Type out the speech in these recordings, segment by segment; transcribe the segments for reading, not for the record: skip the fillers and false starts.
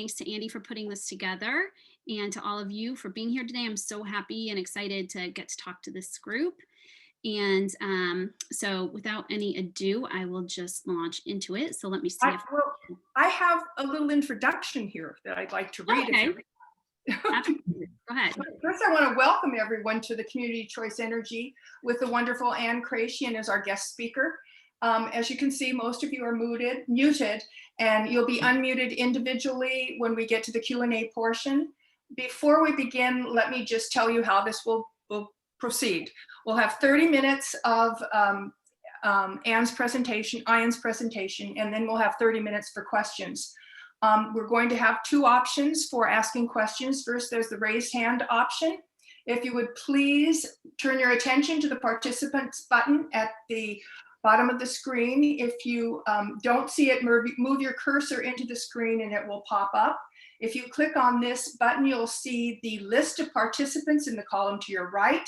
Thanks to Andy for putting this together and to all of you for being here today. I'm so happy and excited to get to talk to this group. And so without any ado, I will just launch into it. So let me see. I have a little introduction here that I'd like to read. Okay. Go ahead. First, I want to welcome everyone to the Community Choice Energy with the wonderful Ayn Cracian as our guest speaker. As you can see, most of you are muted, and you'll be unmuted individually when we get to the Q&A portion. Before we begin, let me just tell you how this will proceed. We'll have 30 minutes of Ayn's presentation, and then we'll have 30 minutes for questions. We're going to have two options for asking questions. First, there's the raised hand option. If you would please turn your attention to the participants button at the bottom of the screen. If you don't see it, move your cursor into the screen and it will pop up. If you click on this button, you'll see the list of participants in the column to your right.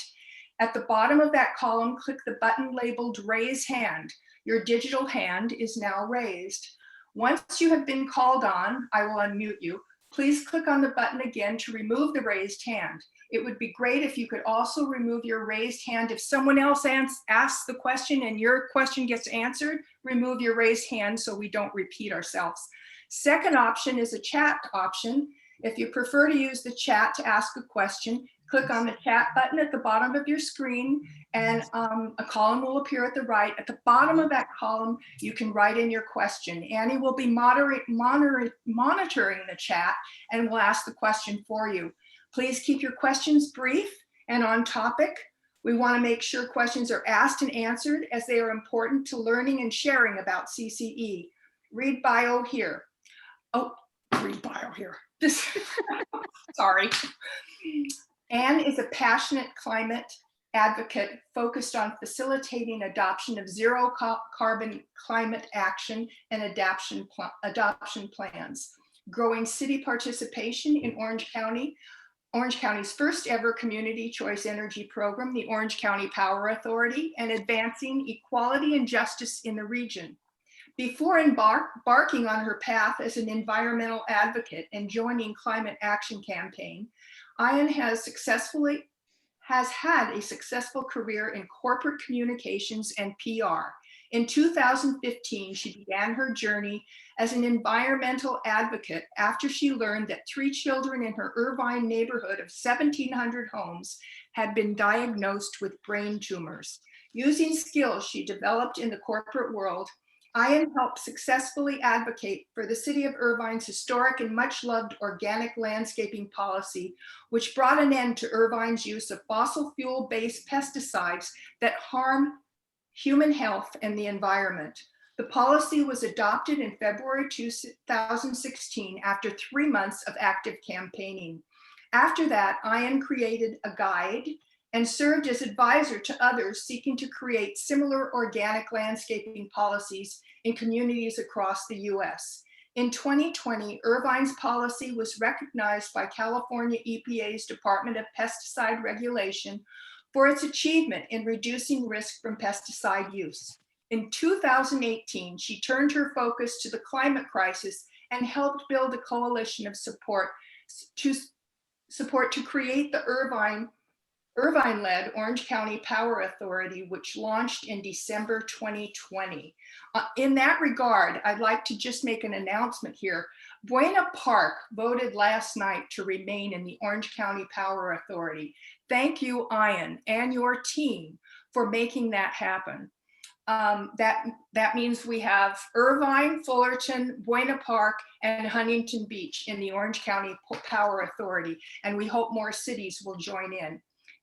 At the bottom of that column, click the button labeled Raise Hand. Your digital hand is now raised. Once you have been called on, I will unmute you. Please click on the button again to remove the raised hand. It would be great if you could also remove your raised hand. If someone else asks the question and your question gets answered, remove your raised hand so we don't repeat ourselves. Second option is a chat option. If you prefer to use the chat to ask a question, click on the chat button at the bottom of your screen and a column will appear at the right. At the bottom of that column, you can write in your question. Annie will be monitoring the chat and will ask the question for you. Please keep your questions brief and on topic. We want to make sure questions are asked and answered as they are important to learning and sharing about CCE. Read bio here. Oh, read bio here. Sorry. Ayn is a passionate climate advocate focused on facilitating adoption of zero carbon climate action and adoption plans, growing city participation in Orange County's first ever community choice energy program, the Orange County Power Authority, and advancing equality and justice in the region. Before embarking on her path as an environmental advocate and joining Climate Action Campaign, Ayn has had a successful career in corporate communications and PR. In 2015, she began her journey as an environmental advocate after she learned that 3 children in her Irvine neighborhood of 1,700 homes had been diagnosed with brain tumors. Using skills she developed in the corporate world, Ayn helped successfully advocate for the city of Irvine's historic and much loved organic landscaping policy, which brought an end to Irvine's use of fossil fuel-based pesticides that harm human health and the environment. The policy was adopted in February 2016 after 3 months of active campaigning. After that, Ayn created a guide and served as advisor to others seeking to create similar organic landscaping policies in communities across the US. In 2020, Irvine's policy was recognized by California EPA's Department of Pesticide Regulation for its achievement in reducing risk from pesticide use. In 2018, she turned her focus to the climate crisis and helped build a coalition of support to create the Irvine-led Orange County Power Authority, which launched in December 2020. In that regard, I'd like to just make an announcement here. Buena Park voted last night to remain in the Orange County Power Authority. Thank you, Ayn, and your team for making that happen. That means we have Irvine, Fullerton, Buena Park, and Huntington Beach in the Orange County Power Authority, and we hope more cities will join in.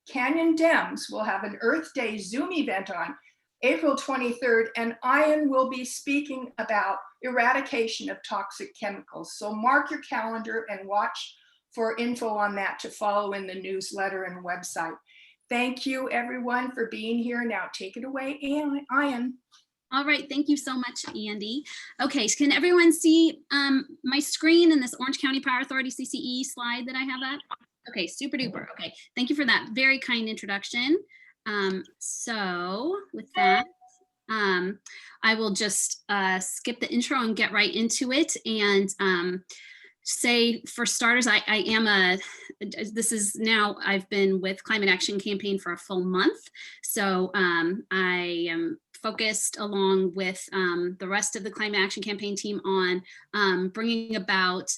Canyon Dems will have an Earth Day Zoom event on April 23rd, and Ayn will be speaking about eradication of toxic chemicals. So mark your calendar and watch for info on that to follow in the newsletter and website. Thank you, everyone, for being here. Now take it away, Ayn. All right, thank you so much, Andy. Okay, so can everyone see my screen and this Orange County Power Authority CCE slide that I have up? Okay, super duper. Okay, thank you for that very kind introduction. So with that, I will just skip the intro and get right into it. And say for starters, this is now, I've been with Climate Action Campaign for a full month. So I am focused along with the rest of the Climate Action Campaign team on bringing about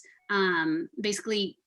basically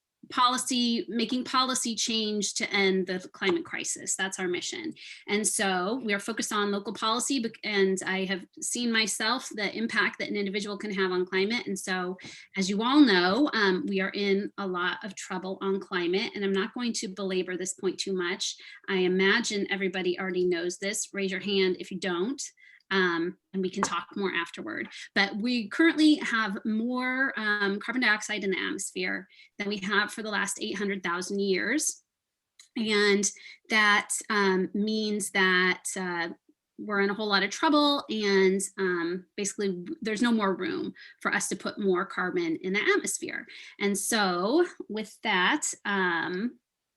making policy change to end the climate crisis. That's our mission. And so we are focused on local policy, and I have seen myself the impact that an individual can have on climate. And so, as you all know, we are in a lot of trouble on climate, and I'm not going to belabor this point too much. I imagine everybody already knows this. Raise your hand if you don't. And we can talk more afterward. But we currently have more carbon dioxide in the atmosphere than we have for the last 800,000 years. And that means that we're in a whole lot of trouble, and basically there's no more room for us to put more carbon in the atmosphere. And so with that,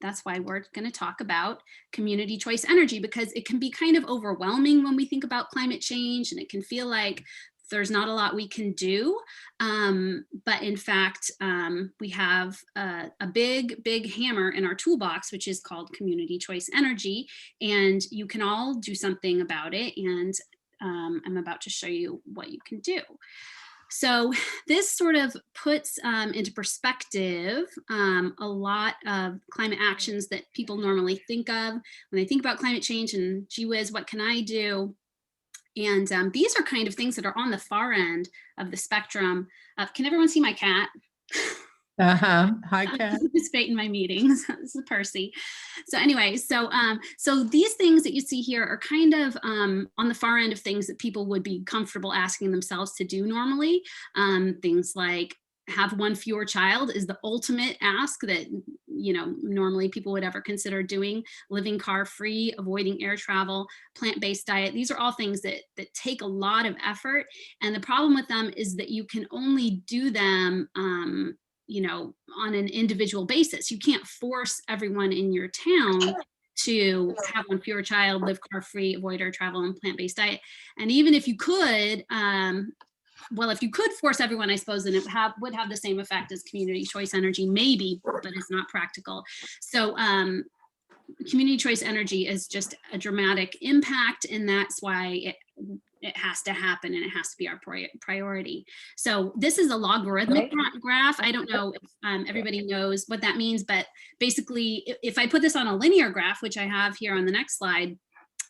that's why we're going to talk about community choice energy, because it can be kind of overwhelming when we think about climate change, and it can feel like there's not a lot we can do. But in fact, we have a big hammer in our toolbox, which is called community choice energy, and you can all do something about it. And I'm about to show you what you can do. So this sort of puts into perspective a lot of climate actions that people normally think of when they think about climate change and gee whiz, what can I do? And these are kind of things that are on the far end of the spectrum. Can everyone see my cat? Hi, Kat. Participate in my meetings. This is Percy. So anyway, so these things that you see here are kind of on the far end of things that people would be comfortable asking themselves to do normally. Things like have one fewer child is the ultimate ask that, you know, normally people would ever consider doing. Living car free, avoiding air travel, plant-based diet. These are all things that take a lot of effort. And the problem with them is that you can only do them you know, on an individual basis. You can't force everyone in your town to have one fewer child, live car free, avoid air travel, and plant-based diet. And even if you could, well, if you could force everyone, I suppose, then it would have the same effect as community choice energy, maybe, but it's not practical. So community choice energy is just a dramatic impact, and that's why it has to happen, and it has to be our priority. So this is a logarithmic graph. I don't know if everybody knows what that means, but basically, if I put this on a linear graph, which I have here on the next slide,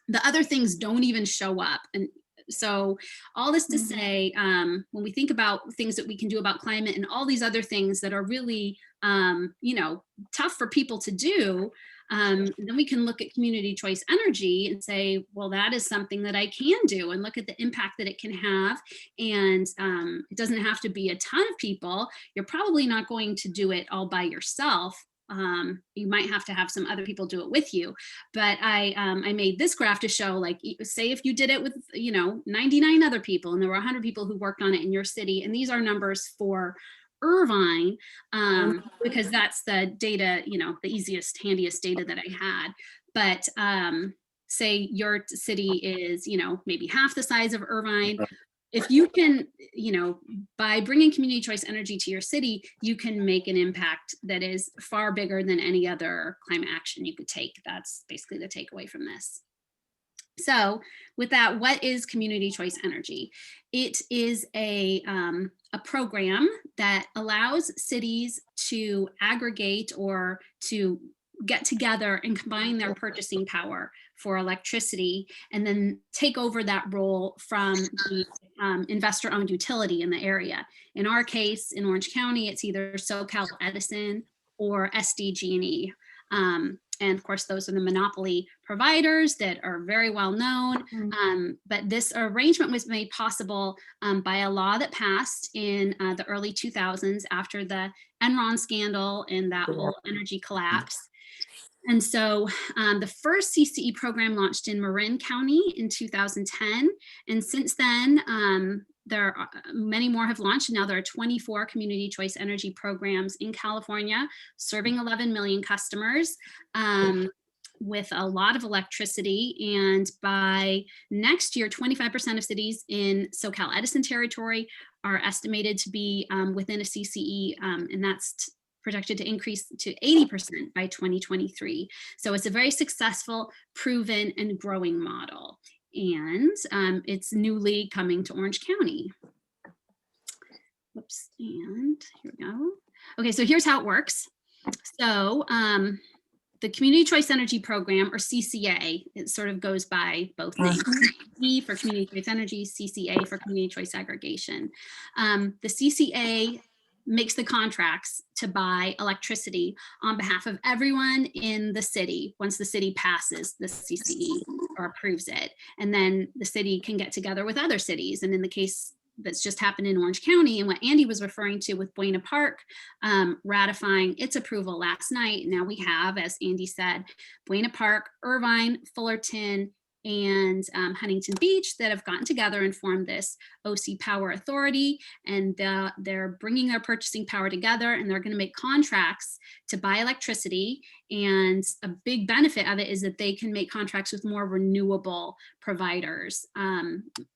the other things don't even show up. And so all this to say, when we think about things that we can do about climate and all these other things that are really, you know, tough for people to do, then we can look at community choice energy and say, well, that is something that I can do, and look at the impact that it can have. And it doesn't have to be a ton of people. You're probably not going to do it all by yourself. You might have to have some other people do it with you. But I made this graph to show, like, say if you did it with, you know, 99 other people, and there were 100 people who worked on it in your city, and these are numbers for Irvine, because that's the data, you know, the easiest, handiest data that I had. But say your city is, you know, maybe half the size of Irvine. If you can, you know, by bringing community choice energy to your city, you can make an impact that is far bigger than any other climate action you could take. That's basically the takeaway from this. So with that, what is community choice energy? It is a program that allows cities to aggregate or to get together and combine their purchasing power for electricity, and then take over that role from the investor-owned utility in the area. In our case, in Orange County, it's either SoCal Edison or SDG&E. And of course, those are the monopoly providers that are very well known. But this arrangement was made possible by a law that passed in the early 2000s after the Enron scandal and that whole energy collapse. And so the first CCE program launched in Marin County in 2010. And since then, there are many more have launched. Now there are 24 community choice energy programs in California, serving 11 million customers. with a lot of electricity. And by next year, 25% of cities in SoCal Edison territory are estimated to be within a CCE, and that's projected to increase to 80% by 2023. So it's a very successful, proven, and growing model. And it's newly coming to Orange County. Whoops, and here we go. Okay, so here's how it works. So the Community Choice Energy Program, or CCA, it sort of goes by both names. C for Community Choice Energy, CCA for Community Choice Aggregation. The CCA makes the contracts to buy electricity on behalf of everyone in the city once the city passes the CCE or approves it. And then the city can get together with other cities. And in the case that's just happened in Orange County, and what Andy was referring to with Buena Park ratifying its approval last night. Now we have, as Andy said, Buena Park, Irvine, Fullerton, and Huntington Beach that have gotten together and formed this OC Power Authority, and they're bringing their purchasing power together, and they're going to make contracts to buy electricity. And a big benefit of it is that they can make contracts with more renewable providers.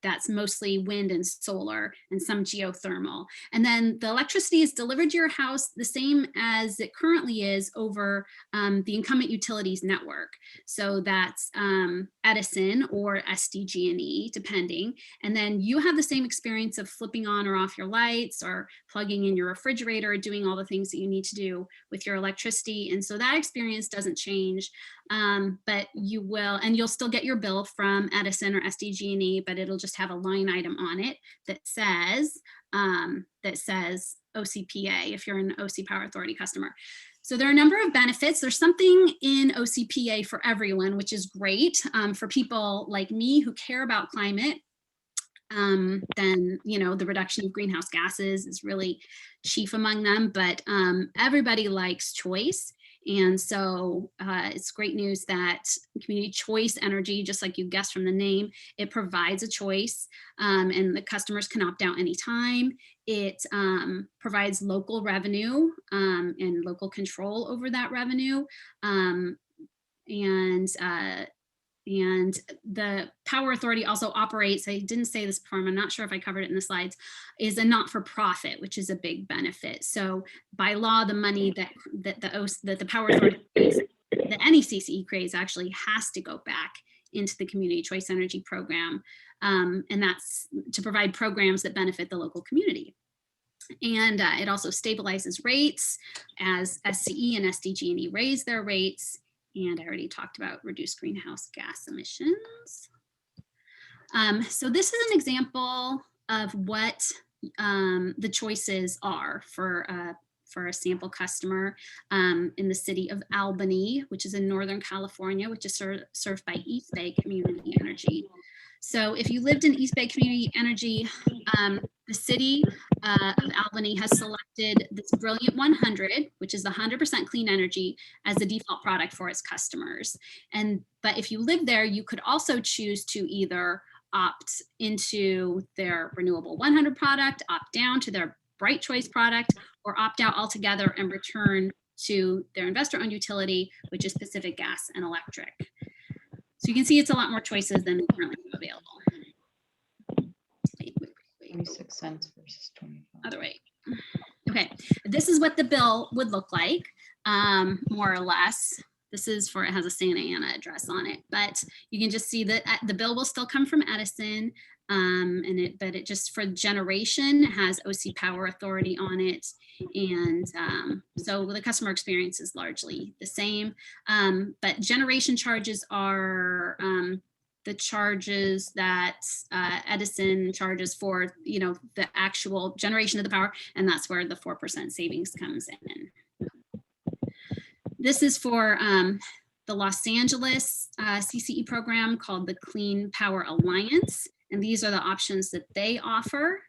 That's mostly wind and solar and some geothermal. And then the electricity is delivered to your house the same as it currently is over the incumbent utilities network. So that's Edison or SDG&E, depending. And then you have the same experience of flipping on or off your lights or plugging in your refrigerator, doing all the things that you need to do with your electricity. And so that experience doesn't change, but you will, and you'll still get your bill from Edison or SDG&E, but it'll just have a line item on it that says OCPA if you're an OC Power Authority customer. So there are a number of benefits. There's something in OCPA for everyone, which is great for people like me who care about climate. Then, you know, the reduction of greenhouse gases is really chief among them, but everybody likes choice. And so it's great news that Community Choice Energy, just like you guessed from the name, it provides a choice, and the customers can opt out anytime. It provides local revenue and local control over that revenue. And the Power Authority also operates, I didn't say this before, I'm not sure if I covered it in the slides, is a not-for-profit, which is a big benefit. So by law, the money that the Power Authority creates, that any CCE creates, actually has to go back into the Community Choice Energy Program. And that's to provide programs that benefit the local community. And it also stabilizes rates as SCE and SDG&E raise their rates. And I already talked about reduced greenhouse gas emissions. So this is an example of what the choices are for a sample customer in the city of Albany, which is in Northern California, which is served by East Bay Community Energy. So if you lived in East Bay Community Energy, the city of Albany has selected this Brilliant 100, which is the 100% clean energy, as the default product for its customers. But if you live there, you could also choose to either opt into their Renewable 100 product, opt down to their Bright Choice product, or opt out altogether and return to their investor-owned utility, which is Pacific Gas and Electric. So you can see it's a lot more choices than currently available. 26 cents versus 25. Other way. Okay, this is what the bill would look like, more or less. This is for, it has a Santa Ana address on it, but you can just see that the bill will still come from Edison, but it just for generation has OC Power Authority on it. And so the customer experience is largely the same, but generation charges are the charges that Edison charges for, you know, the actual generation of the power, and that's where the 4% savings comes in. This is for the Los Angeles CCE program called the Clean Power Alliance, and these are the options that they offer.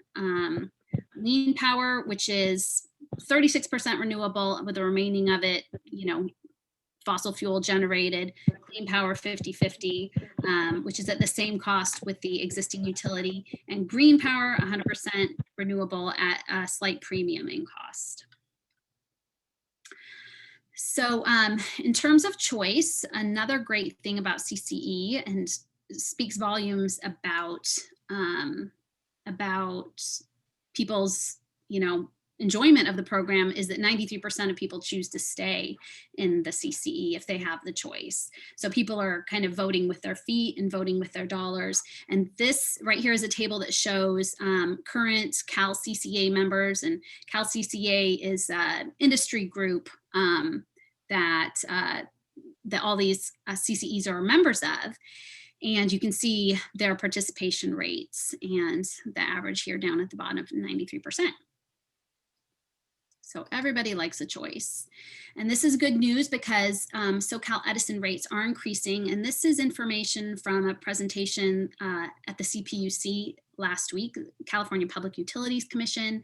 Lean power, which is 36% renewable, with the remaining of it, you know, fossil fuel generated. Clean power 50-50, which is at the same cost with the existing utility, and green power 100% renewable at a slight premium in cost. So in terms of choice, another great thing about CCE and speaks volumes about people's, enjoyment of the program is that 93% of people choose to stay in the CCE if they have the choice. So people are kind of voting with their feet and voting with their dollars. And this right here is a table that shows current Cal CCA members, and Cal CCA is an industry group that all these CCEs are members of. And you can see their participation rates, and the average here down at the bottom of 93%. So everybody likes a choice. And this is good news because SoCal Edison rates are increasing. And this is information from a presentation at the CPUC last week, California Public Utilities Commission,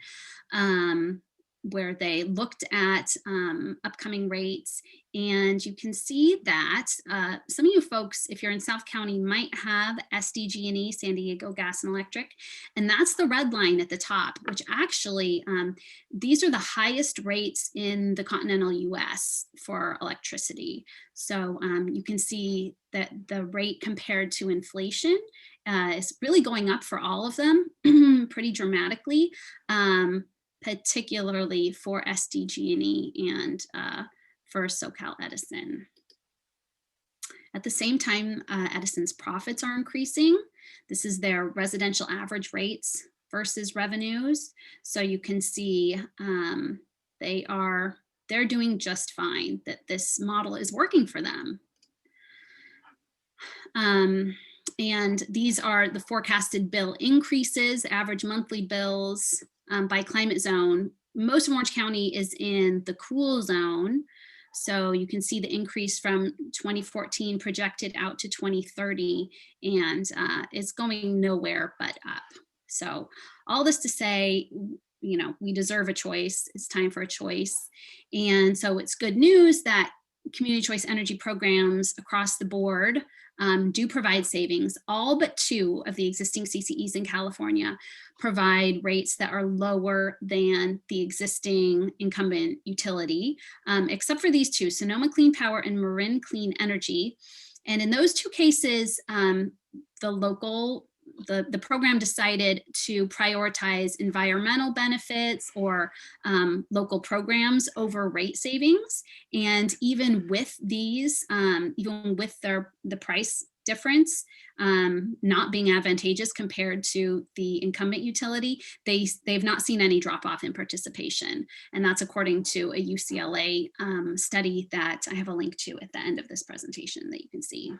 where they looked at upcoming rates. And you can see that some of you folks, if you're in South County, might have SDG&E, San Diego Gas and Electric. And that's the red line at the top, which actually, these are the highest rates in the continental US for electricity. So you can see that the rate compared to inflation is really going up for all of them pretty dramatically, particularly for SDG&E and for SoCal Edison. At the same time, Edison's profits are increasing. This is their residential average rates versus revenues. So you can see they're doing just fine, that this model is working for them. And these are the forecasted bill increases, average monthly bills by climate zone. Most of Orange County is in the cool zone. So you can see the increase from 2014 projected out to 2030, and it's going nowhere but up. So all this to say, we deserve a choice. It's time for a choice. And so it's good news that community choice energy programs across the board do provide savings. All but 2 of the existing CCEs in California provide rates that are lower than the existing incumbent utility, except for these 2, Sonoma Clean Power and Marin Clean Energy. And in those 2 cases, the program decided to prioritize environmental benefits or local programs over rate savings. And even with these, even with the price difference not being advantageous compared to the incumbent utility, they've not seen any drop off in participation. And that's according to a UCLA study that I have a link to at the end of this presentation that you can see.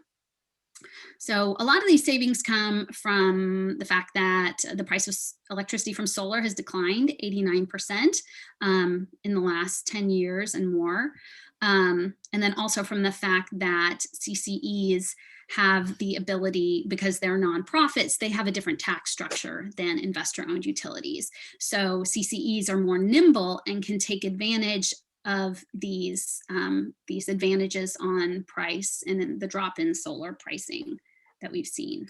So a lot of these savings come from the fact that the price of electricity from solar has declined 89% in the last 10 years and more. And then also from the fact that CCEs have the ability, because they're nonprofits, they have a different tax structure than investor-owned utilities. So CCEs are more nimble and can take advantage of these advantages on price and the drop in solar pricing that we've seen.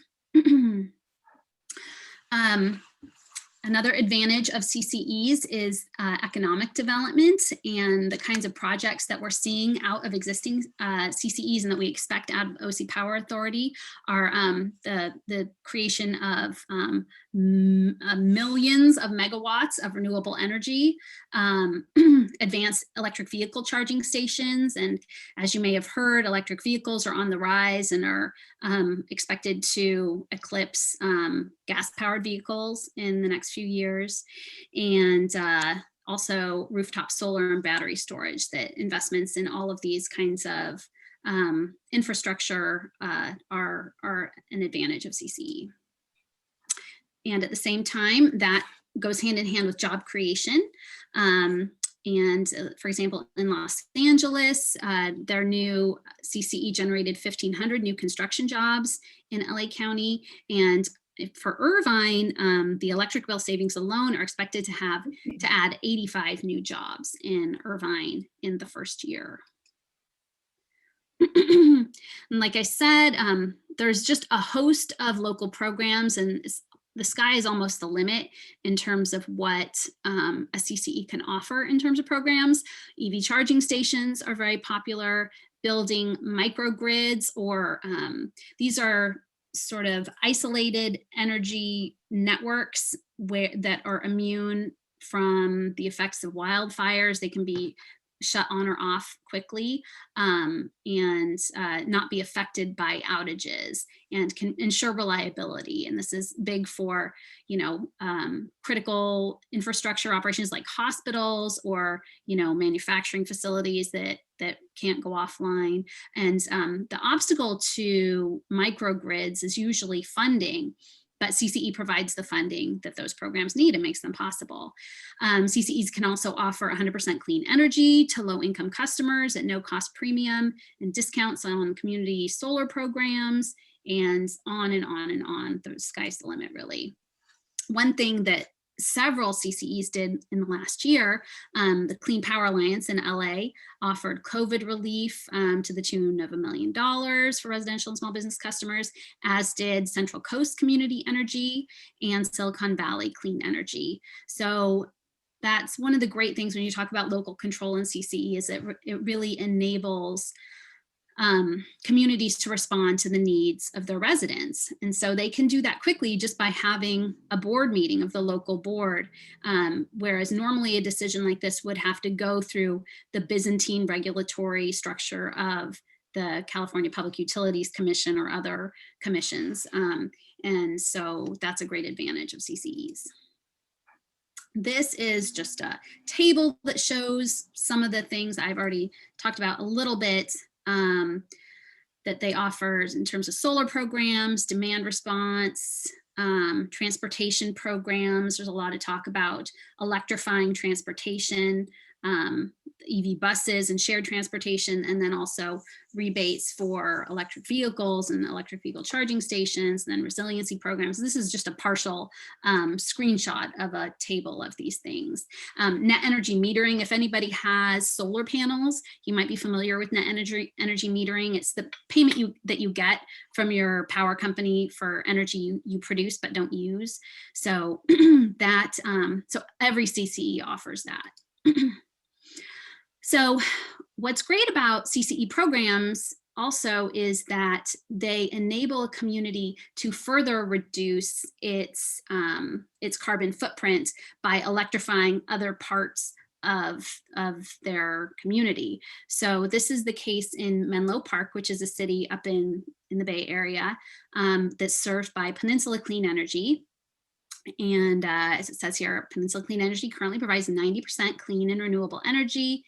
Another advantage of CCEs is economic development, and the kinds of projects that we're seeing out of existing CCEs and that we expect out of OC Power Authority are the creation of millions of megawatts of renewable energy, advanced electric vehicle charging stations. And as you may have heard, electric vehicles are on the rise and are expected to eclipse gas-powered vehicles in the next few years. And also rooftop solar and battery storage, that investments in all of these kinds of infrastructure are an advantage of CCE. And at the same time, that goes hand in hand with job creation. And for example, in Los Angeles, their new CCE generated 1,500 new construction jobs in LA County. And for Irvine, the electric bill savings alone are expected to add 85 new jobs in Irvine in the first year. And like I said, there's just a host of local programs, and the sky is almost the limit in terms of what a CCE can offer in terms of programs. EV charging stations are very popular, building microgrids, or these are sort of isolated energy networks that are immune from the effects of wildfires. They can be shut on or off quickly and not be affected by outages, and can ensure reliability. And this is big for, critical infrastructure operations like hospitals or, manufacturing facilities that can't go offline. And the obstacle to microgrids is usually funding, but CCE provides the funding that those programs need and makes them possible. CCEs can also offer 100% clean energy to low-income customers at no cost premium, and discounts on community solar programs, and on and on and on. The sky's the limit, really. One thing that several CCEs did in the last year, the Clean Power Alliance in LA offered COVID relief to the tune of $1 million for residential and small business customers, as did Central Coast Community Energy and Silicon Valley Clean Energy. So that's one of the great things when you talk about local control in CCE, is it really enables communities to respond to the needs of their residents. And so they can do that quickly just by having a board meeting of the local board, whereas normally a decision like this would have to go through the Byzantine regulatory structure of the California Public Utilities Commission or other commissions. And so that's a great advantage of CCEs. This is just a table that shows some of the things I've already talked about a little bit, that they offer in terms of solar programs, demand response, transportation programs. There's a lot of talk about electrifying transportation, EV buses and shared transportation, and then also rebates for electric vehicles and electric vehicle charging stations, and then resiliency programs. This is just a partial screenshot of a table of these things. Net energy metering, if anybody has solar panels, you might be familiar with net energy metering. It's the payment that you get from your power company for energy you produce but don't use. So so every CCE offers that. So what's great about CCE programs also is that they enable a community to further reduce its carbon footprint by electrifying other parts of their community. So this is the case in Menlo Park, which is a city up in the Bay Area that's served by Peninsula Clean Energy. And as it says here, Peninsula Clean Energy currently provides 90% clean and renewable energy,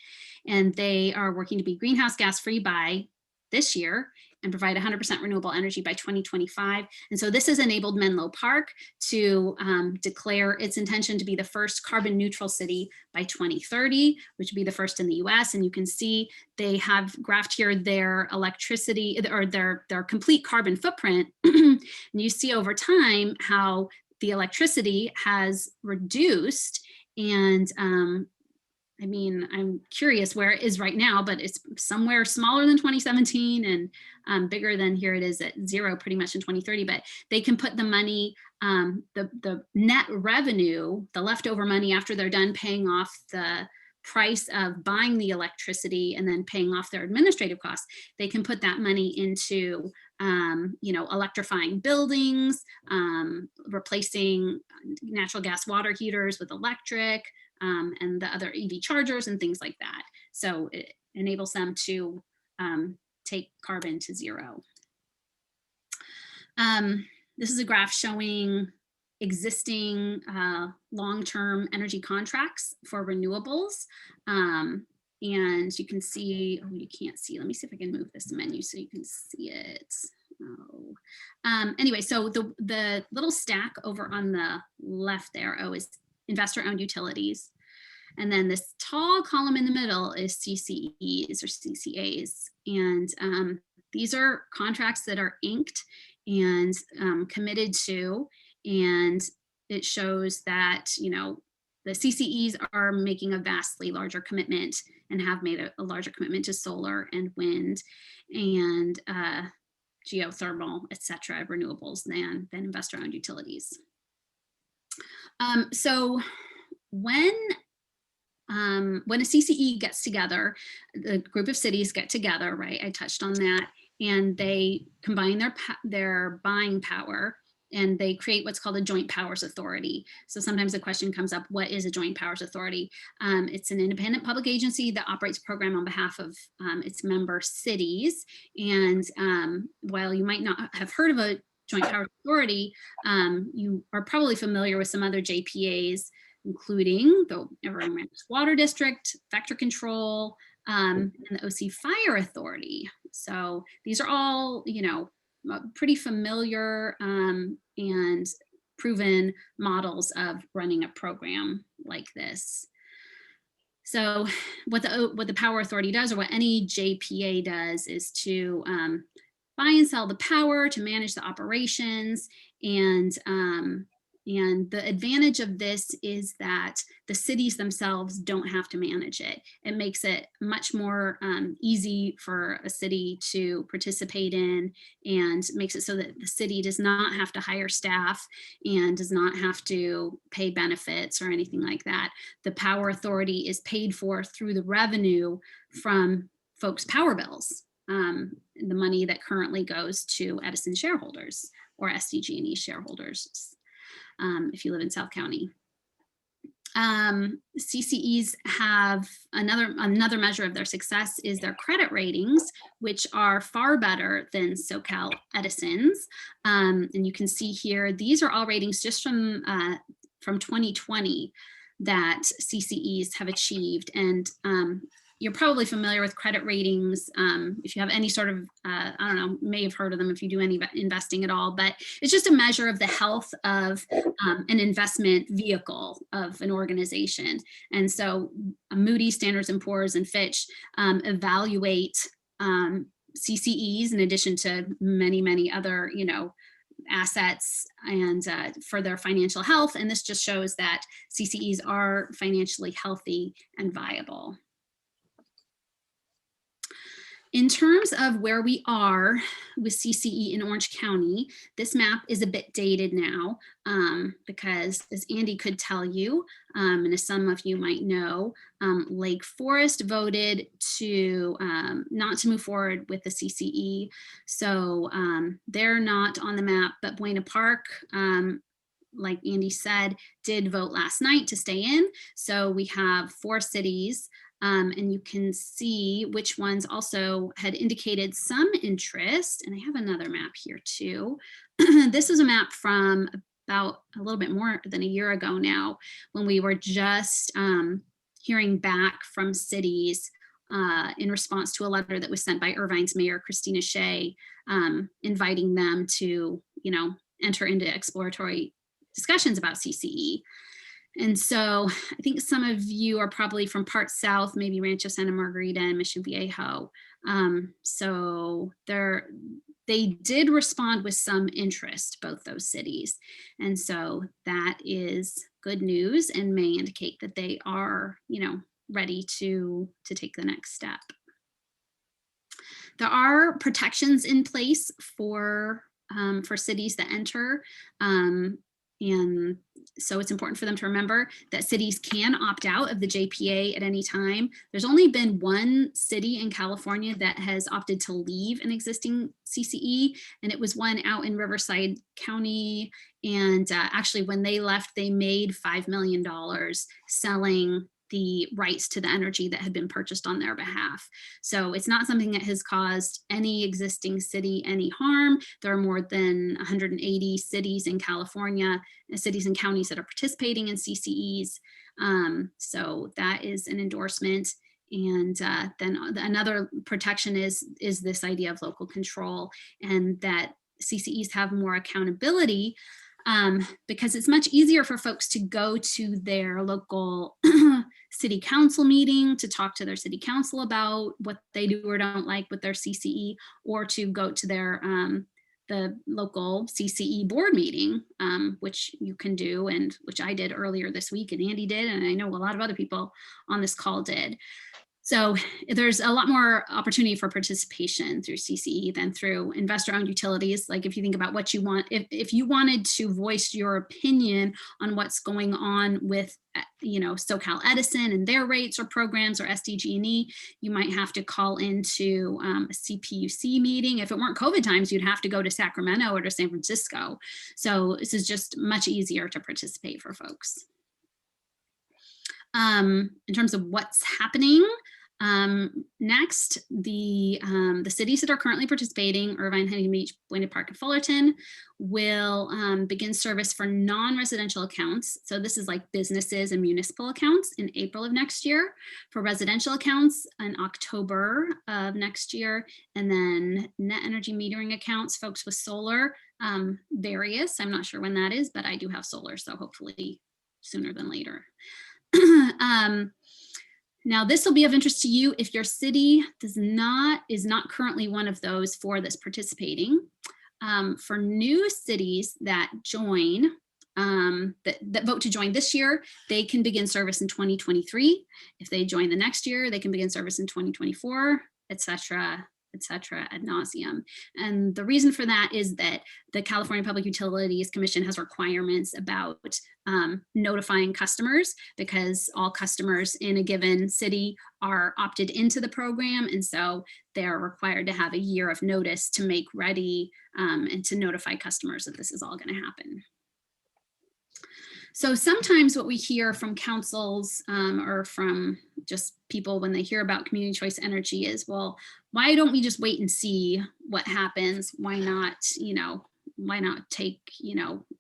and they are working to be greenhouse gas free by this year and provide 100% renewable energy by 2025. And so this has enabled Menlo Park to declare its intention to be the first carbon neutral city by 2030, which would be the first in the US. And you can see they have graphed here their electricity, or their complete carbon footprint. And you see over time how the electricity has reduced, and I mean, I'm curious where it is right now, but it's somewhere smaller than 2017 and bigger than, here it is at 0 pretty much in 2030. But they can put the money, the net revenue, the leftover money after they're done paying off the price of buying the electricity and then paying off their administrative costs, they can put that money into electrifying buildings, replacing natural gas water heaters with electric, and the other EV chargers and things like that. So it enables them to take carbon to 0. This is a graph showing existing long-term energy contracts for renewables. And you can see, oh, you can't see, let me see if I can move this menu so you can see it. Oh. Anyway, so the little stack over on the left there, is investor-owned utilities. And then this tall column in the middle is CCEs or CCAs. And these are contracts that are inked and committed to, and it shows that, the CCEs are making a vastly larger commitment and have made a larger commitment to solar and wind and geothermal, et cetera, renewables than investor-owned utilities. So when a CCE gets together, the group of cities get together, right? I touched on that, and they combine their buying power, and they create what's called a joint powers authority. So sometimes the question comes up, what is a joint powers authority? It's an independent public agency that operates a program on behalf of its member cities. And while you might not have heard of a joint powers authority, you are probably familiar with some other JPAs, including the Environmental Water District, Vector Control, and the OC Fire Authority. So these are all, pretty familiar and proven models of running a program like this. So what the Power Authority does, or what any JPA does, is to buy and sell the power, to manage the operations, and the advantage of this is that the cities themselves don't have to manage it. It makes it much more easy for a city to participate in, and makes it so that the city does not have to hire staff and does not have to pay benefits or anything like that. The Power Authority is paid for through the revenue from folks' power bills, the money that currently goes to Edison shareholders or SDG&E shareholders. If you live in South County. CCEs have another measure of their success is their credit ratings, which are far better than SoCal Edison's. And you can see here, these are all ratings just from 2020 that CCEs have achieved. And you're probably familiar with credit ratings. If you have any sort of, I don't know, may have heard of them if you do any investing at all, but it's just a measure of the health of an investment vehicle of an organization. And so Moody's, Standards & Poor's, and Fitch evaluate CCEs in addition to many, many other, assets and for their financial health. And this just shows that CCEs are financially healthy and viable. In terms of where we are with CCE in Orange County, this map is a bit dated now because, as Andy could tell you, and as some of you might know, Lake Forest voted to not to move forward with the CCE. So they're not on the map, but Buena Park, like Andy said, did vote last night to stay in. So we have 4 cities. And you can see which ones also had indicated some interest. And I have another map here too. This is a map from about a little bit more than a year ago now, when we were just hearing back from cities in response to a letter that was sent by Irvine's mayor, Christina Shea, inviting them to, enter into exploratory discussions about CCE. And so I think some of you are probably from parts south, maybe Rancho Santa Margarita and Mission Viejo. So they did respond with some interest, both those cities. And so that is good news and may indicate that they are, ready to take the next step. There are protections in place for cities that enter. And so it's important for them to remember that cities can opt out of the JPA at any time. There's only been one city in California that has opted to leave an existing CCE, and it was one out in Riverside County. And actually, when they left, they made $5 million selling the rights to the energy that had been purchased on their behalf. So it's not something that has caused any existing city any harm. There are more than 180 cities in California, cities and counties that are participating in CCEs. So that is an endorsement. And then another protection is this idea of local control, and that CCEs have more accountability because it's much easier for folks to go to their local city council meeting to talk to their city council about what they do or don't like with their CCE, or to go to their the local CCE board meeting, which you can do, and which I did earlier this week, and Andy did, and I know a lot of other people on this call did. So there's a lot more opportunity for participation through CCE than through investor-owned utilities. Like if you think about what you want, if you wanted to voice your opinion on what's going on with, SoCal Edison and their rates or programs or SDG&E, you might have to call into a CPUC meeting. If it weren't COVID times, you'd have to go to Sacramento or to San Francisco. So this is just much easier to participate for folks. In terms of what's happening, next, the cities that are currently participating, Irvine, Huntington Beach, Boynton Park, and Fullerton, will begin service for non-residential accounts. So this is like businesses and municipal accounts in April of next year, for residential accounts in October of next year, and then net energy metering accounts, folks with solar, various. I'm not sure when that is, but I do have solar, so hopefully sooner than later. Now, this will be of interest to you if your city is not currently one of those for this participating. For new cities that join, that vote to join this year, they can begin service in 2023. If they join the next year, they can begin service in 2024, et cetera, ad nauseum. And the reason for that is that the California Public Utilities Commission has requirements about notifying customers, because all customers in a given city are opted into the program. And so they're required to have a year of notice to make ready and to notify customers that this is all going to happen. So sometimes what we hear from councils or from just people when they hear about community choice energy is, well, why don't we just wait and see what happens? Why not, why not take,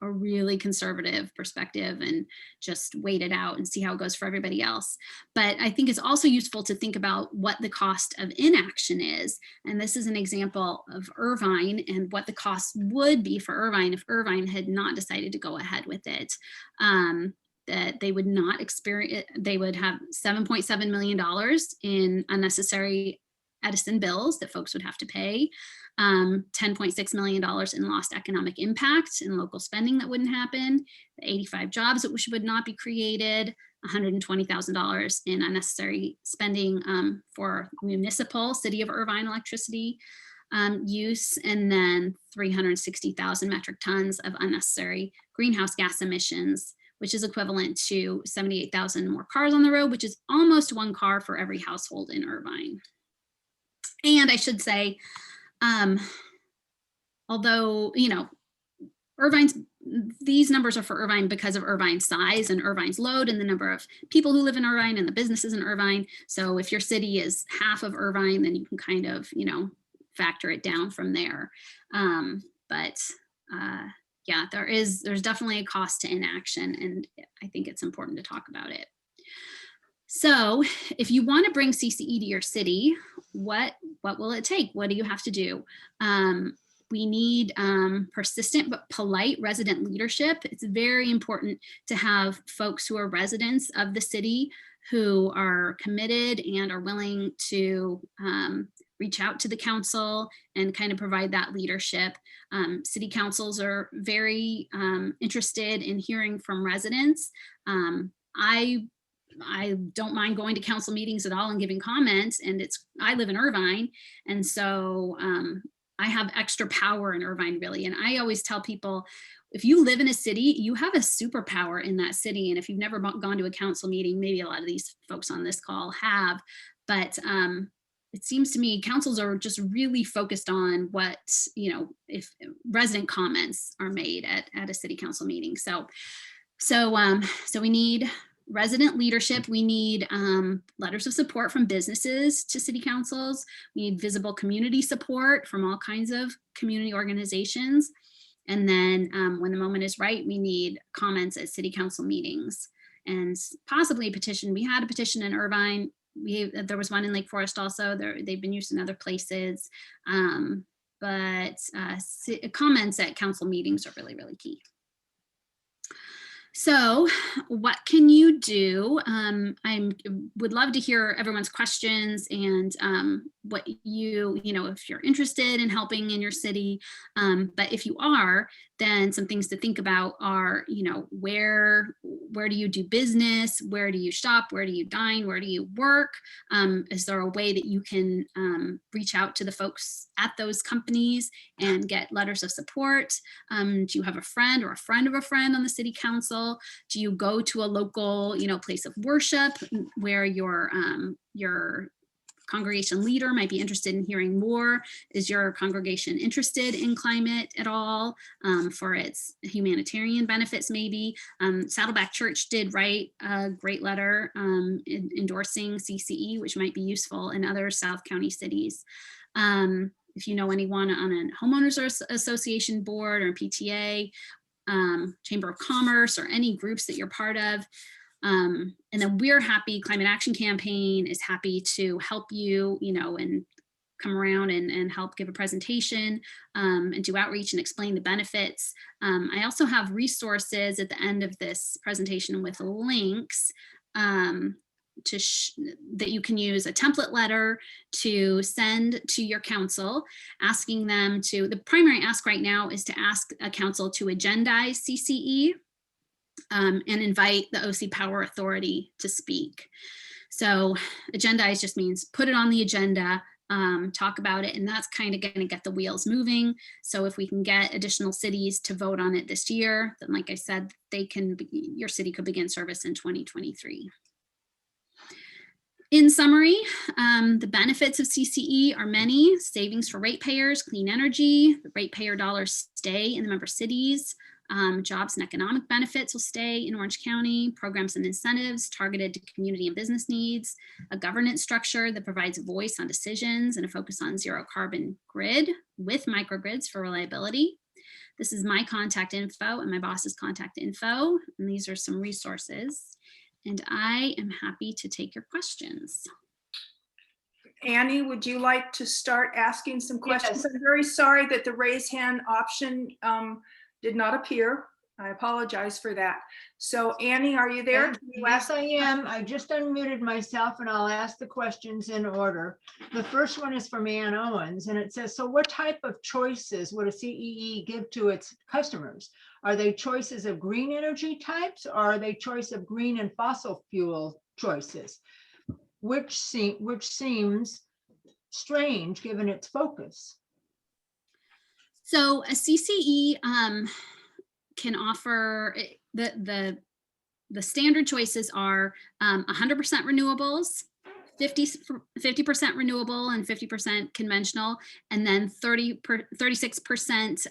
a really conservative perspective and just wait it out and see how it goes for everybody else? But I think it's also useful to think about what the cost of inaction is. And this is an example of Irvine and what the cost would be for Irvine if Irvine had not decided to go ahead with it. That they would not experience, they would have $7.7 million in unnecessary Edison bills that folks would have to pay, $10.6 million in lost economic impact and local spending that wouldn't happen, 85 jobs which would not be created, $120,000 in unnecessary spending for municipal City of Irvine electricity use, and then 360,000 metric tons of unnecessary greenhouse gas emissions, which is equivalent to 78,000 more cars on the road, which is almost one car for every household in Irvine. And I should say, although, Irvine's, these numbers are for Irvine because of Irvine's size and Irvine's load and the number of people who live in Irvine and the businesses in Irvine. So if your city is half of Irvine, then you can kind of, factor it down from there. Yeah, there's definitely a cost to inaction, and I think it's important to talk about it. So if you want to bring CCE to your city, what will it take? What do you have to do? We need persistent but polite resident leadership. It's very important to have folks who are residents of the city who are committed and are willing to reach out to the council and kind of provide that leadership. City councils are very interested in hearing from residents. I don't mind going to council meetings at all and giving comments, and I live in Irvine, and so I have extra power in Irvine, really. And I always tell people, if you live in a city, you have a superpower in that city. And if you've never gone to a council meeting, maybe a lot of these folks on this call have, but it seems to me councils are just really focused on what, if resident comments are made at a city council meeting. So we need resident leadership. We need letters of support from businesses to city councils. We need visible community support from all kinds of community organizations. And then when the moment is right, we need comments at city council meetings and possibly a petition. We had a petition in Irvine. There was one in Lake Forest also. They've been used in other places. But comments at council meetings are really, really key. So what can you do? I would love to hear everyone's questions and what you know, if you're interested in helping in your city. But if you are, then some things to think about are, you know, where do you do business? Where do you shop? Where do you dine? Where do you work? Is there a way that you can reach out to the folks at those companies and get letters of support? Do you have a friend or a friend of a friend on the city council? Do you go to a local, you know, place of worship where your congregation leader might be interested in hearing more? Is your congregation interested in climate at all, for its humanitarian benefits maybe? Saddleback Church did write a great letter endorsing CCE, which might be useful in other South County cities. If you know anyone on a homeowners association board or PTA, Chamber of Commerce, or any groups that you're part of. And then we're happy, Climate Action Campaign is happy to help you, you know, and come around and help give a presentation and do outreach and explain the benefits. I also have resources at the end of this presentation with links that you can use, a template letter to send to your council, asking them to, the primary ask right now is to ask a council to agendize CCE. And invite the OC Power Authority to speak. So agendize just means put it on the agenda, talk about it, and that's kind of going to get the wheels moving. So if we can get additional cities to vote on it this year, then like I said, your city could begin service in 2023. In summary, the benefits of CCE are many: savings for ratepayers, clean energy, the ratepayer dollars stay in the member cities. Jobs and economic benefits will stay in Orange County, programs and incentives targeted to community and business needs, a governance structure that provides a voice on decisions and a focus on zero carbon grid with microgrids for reliability. This is my contact info and my boss's contact info, and these are some resources. And I am happy to take your questions. Annie, would you like to start asking some questions? Yes. I'm very sorry that the raise hand option did not appear. I apologize for that. So Annie, are you there? Yes, I am. I just unmuted myself and I'll ask the questions in order. The first one is from Ann Owens and it says, so what type of choices would a CEE give to its customers? Are they choices of green energy types or are they choice of green and fossil fuel choices? Which seems strange given its focus. So a CCE can offer, the standard choices are 100% renewables, 50% renewable and 50% conventional, and then 36%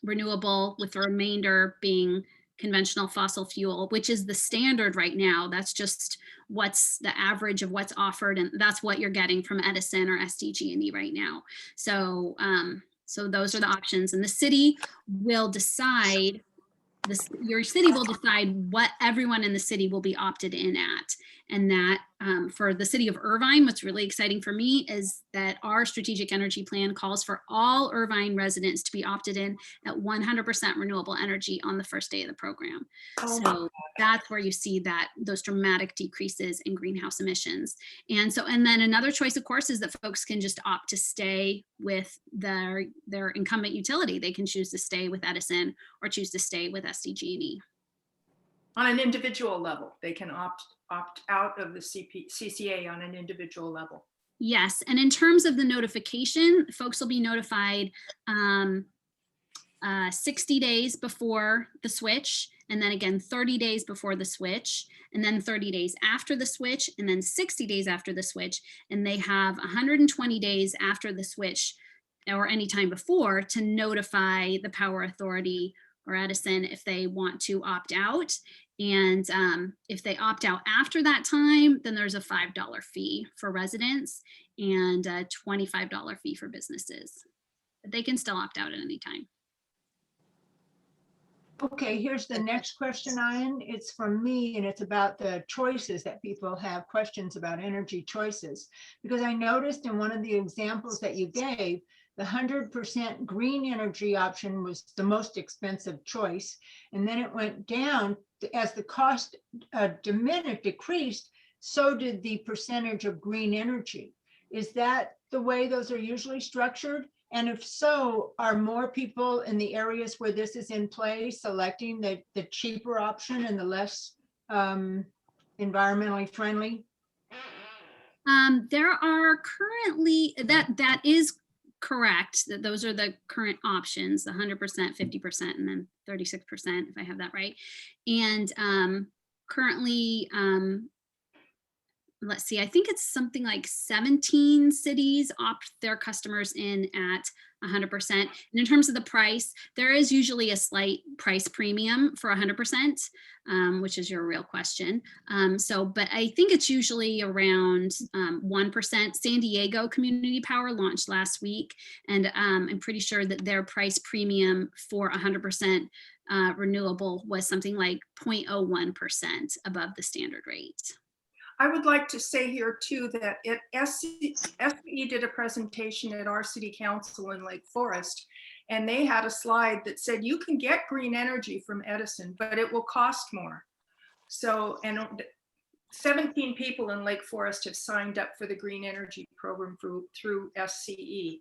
renewable, with the remainder being conventional fossil fuel, which is the standard right now. That's just what's the average of what's offered, and that's what you're getting from Edison or SDG&E right now. So so those are the options, and the city will decide, your city will decide what everyone in the city will be opted in at. And that for the city of Irvine, what's really exciting for me is that our strategic energy plan calls for all Irvine residents to be opted in at 100% renewable energy on the first day of the program. Oh, so that's where you see that those dramatic decreases in greenhouse emissions. And then another choice, of course, is that folks can just opt to stay with their incumbent utility. They can choose to stay with Edison or choose to stay with SDG&E. On an individual level, they can opt out of the CCA on an individual level. Yes, and in terms of the notification, folks will be notified 60 days before the switch, and then again 30 days before the switch, and then 30 days after the switch, and then 60 days after the switch, and they have 120 days after the switch or any time before to notify the Power Authority or Edison if they want to opt out. And if they opt out after that time, then there's a $5 fee for residents and a $25 fee for businesses. But they can still opt out at any time. Okay, here's the next question, Ayn. It's from me and it's about the choices that people have questions about energy choices. Because I noticed in one of the examples that you gave, the 100% green energy option was the most expensive choice. And then it went down as the cost decreased, so did the percentage of green energy. Is that the way those are usually structured? And if so, are more people in the areas where this is in play selecting the cheaper option and the less environmentally friendly? There are currently, that is correct, that those are the current options, the 100%, 50%, and then 36%, if I have that right. And currently, let's see, I think it's something like 17 cities opt their customers in at 100%. And in terms of the price, there is usually a slight price premium for 100%, which is your real question. But I think it's usually around 1%. San Diego Community Power launched last week, and I'm pretty sure that their price premium for 100% renewable was something like 0.01% above the standard rate. I would like to say here too that SCE did a presentation at our city council in Lake Forest, and they had a slide that said you can get green energy from Edison, but it will cost more. So, and 17 people in Lake Forest have signed up for the green energy program through SCE.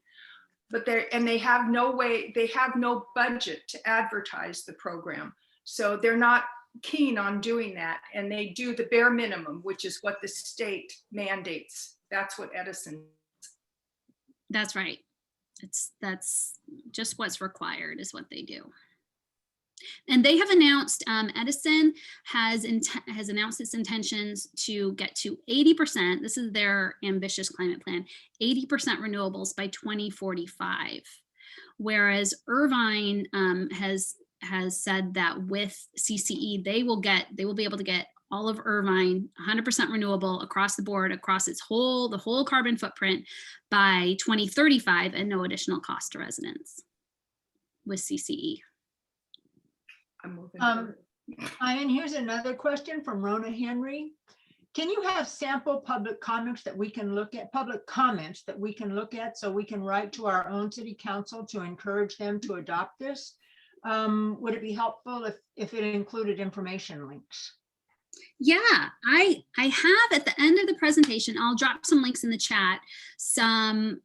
But they have no way, they have no budget to advertise the program. So they're not keen on doing that, and they do the bare minimum, which is what the state mandates. That's what Edison. That's right. That's just what's required is what they do. And they have announced, Edison has announced its intentions to get to 80%. This is their ambitious climate plan, 80% renewables by 2045. Whereas Irvine has said that with CCE, they will be able to get all of Irvine 100% renewable across the board, across the whole carbon footprint by 2035 at no additional cost to residents with CCE. I'm moving. And here's another question from Rona Henry. Can you have sample public comments that we can look at, so we can write to our own city council to encourage them to adopt this? Would it be helpful if it included information links? Yeah, I have at the end of the presentation, I'll drop some links in the chat, a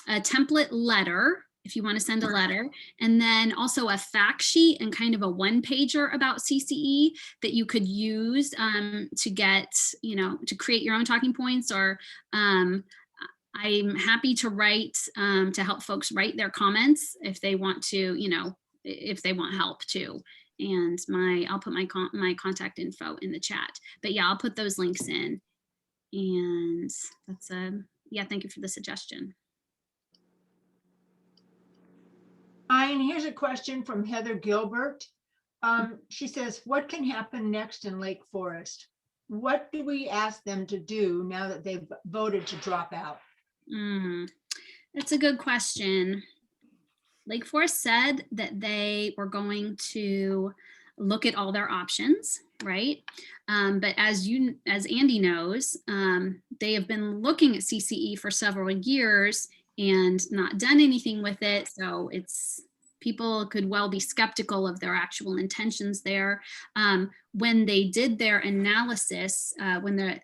template letter if you want to send a letter, and then also a fact sheet and kind of a one-pager about CCE that you could use to get, to create your own talking points, or I'm happy to write, to help folks write their comments if they want to, if they want help too. And I'll put my contact info in the chat. But yeah, I'll put those links in. And that's yeah, thank you for the suggestion. And here's a question from Heather Gilbert. She says, what can happen next in Lake Forest? What do we ask them to do now that they've voted to drop out? That's a good question. Lake Forest said that they were going to look at all their options, right? But as Andy knows, they have been looking at CCE for several years and not done anything with it. So people could well be skeptical of their actual intentions there. When they did their analysis, when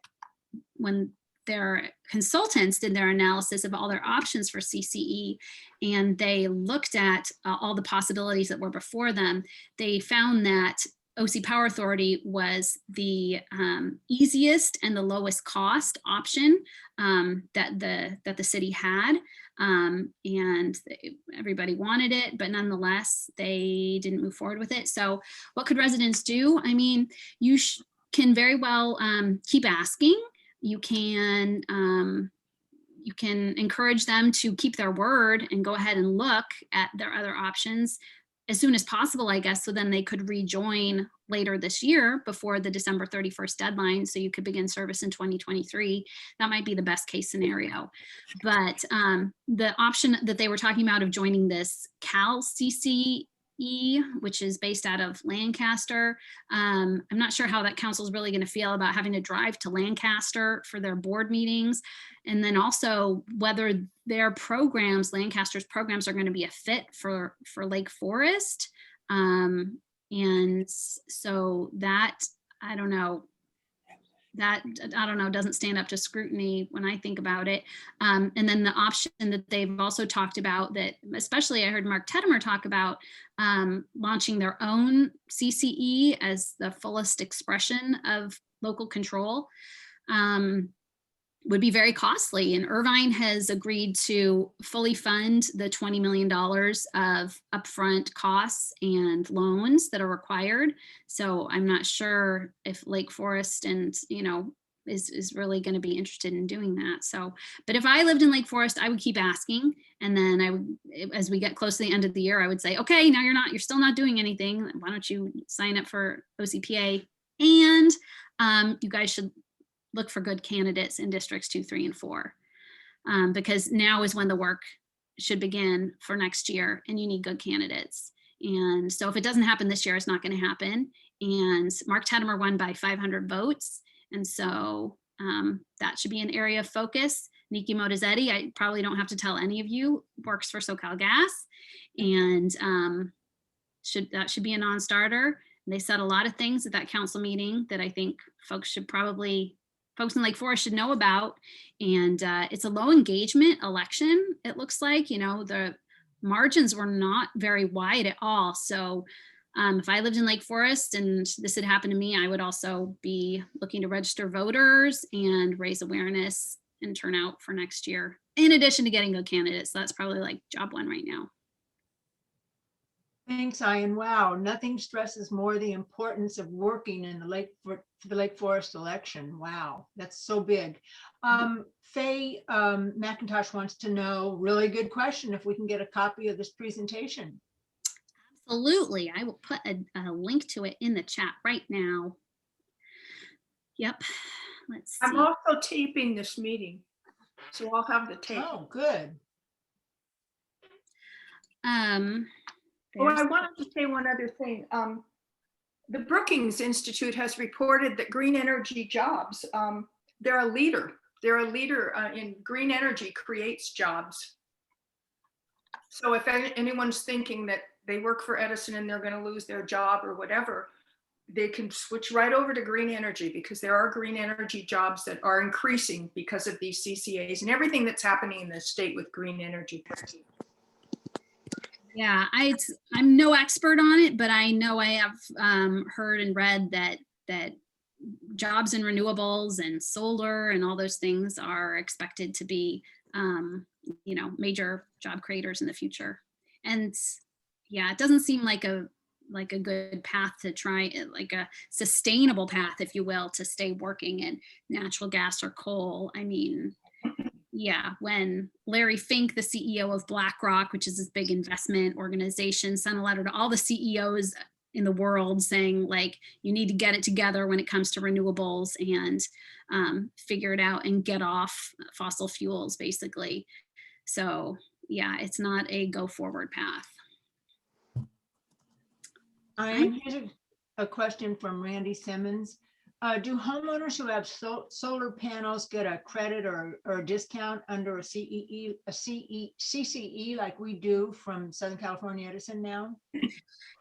their consultants did their analysis of all their options for CCE, and they looked at all the possibilities that were before them, they found that OC Power Authority was the easiest and the lowest cost option that the city had, and everybody wanted it, but nonetheless they didn't move forward with it. So what could residents do? I mean, you can very well keep asking. You can encourage them to keep their word and go ahead and look at their other options as soon as possible, I guess, so then they could rejoin later this year before the December 31st deadline, so you could begin service in 2023. That might be the best case scenario. But the option that they were talking about of joining this Cal CCE, which is based out of Lancaster, I'm not sure how that council is really going to feel about having to drive to Lancaster for their board meetings. And then also whether their programs, Lancaster's programs, are going to be a fit for Lake Forest. And so that, I don't know. that, I don't know, doesn't stand up to scrutiny when I think about it. And then the option that they've also talked about, that especially I heard Mark Teddemer talk about, launching their own CCE as the fullest expression of local control, would be very costly. And Irvine has agreed to fully fund the $20 million of upfront costs and loans that are required. So I'm not sure if Lake Forest and, is really going to be interested in doing that. So, but if I lived in Lake Forest, I would keep asking. And then I would, as we get close to the end of the year, I would say, okay, now you're still not doing anything. Why don't you sign up for OCPA? And you guys should look for good candidates in districts 2, 3, and 4, because now is when the work should begin for next year, and you need good candidates. And so if it doesn't happen this year, it's not going to happen. And Mark Teddemer won by 500 votes. And so that should be an area of focus. Nikki Motizetti, I probably don't have to tell any of you, works for SoCalGas, and that should be a non-starter. They said a lot of things at that council meeting that I think folks in Lake Forest should know about. And it's a low engagement election, it looks like. The margins were not very wide at all. So if I lived in Lake Forest and this had happened to me, I would also be looking to register voters and raise awareness and turnout for next year, in addition to getting good candidates. So that's probably like job 1 right now. Thanks, Ayn. Wow, nothing stresses more the importance of working in the Lake Forest election. Wow, that's so big. Faye McIntosh wants to know, really good question, if we can get a copy of this presentation. Absolutely. I will put a link to it in the chat right now. Yep. Let's see. I'm also taping this meeting, so I'll have the tape. Oh, good. Oh, I wanted to say one other thing. The Brookings Institute has reported that green energy jobs, they're a leader. They're a leader in green energy creates jobs. So if anyone's thinking that they work for Edison and they're going to lose their job or whatever, they can switch right over to green energy, because there are green energy jobs that are increasing because of these CCAs and everything that's happening in the state with green energy. Yeah, I'm no expert on it, but I know I have heard and read that jobs in renewables and solar and all those things are expected to be, major job creators in the future. And yeah, it doesn't seem like a good path to try, like a sustainable path, if you will, to stay working in natural gas or coal. I mean, yeah, when Larry Fink, the CEO of BlackRock, which is this big investment organization, sent a letter to all the CEOs in the world saying, like, you need to get it together when it comes to renewables and figure it out and get off fossil fuels, basically. So yeah, it's not a go forward path. Here's a question from Randy Simmons. Do homeowners who have solar panels get a credit or a discount under a CCE like we do from Southern California Edison now?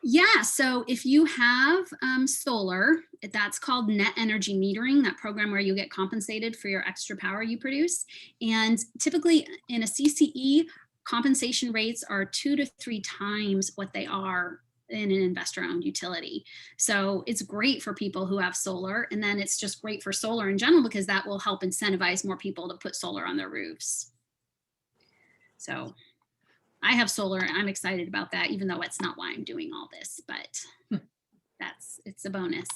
Yeah, so if you have solar, that's called net energy metering, that program where you get compensated for your extra power you produce. And typically in a CCE, compensation rates are 2 to 3 times what they are in an investor-owned utility. So it's great for people who have solar, and then it's just great for solar in general, because that will help incentivize more people to put solar on their roofs. So I have solar, and I'm excited about that, even though it's not why I'm doing all this, but it's a bonus.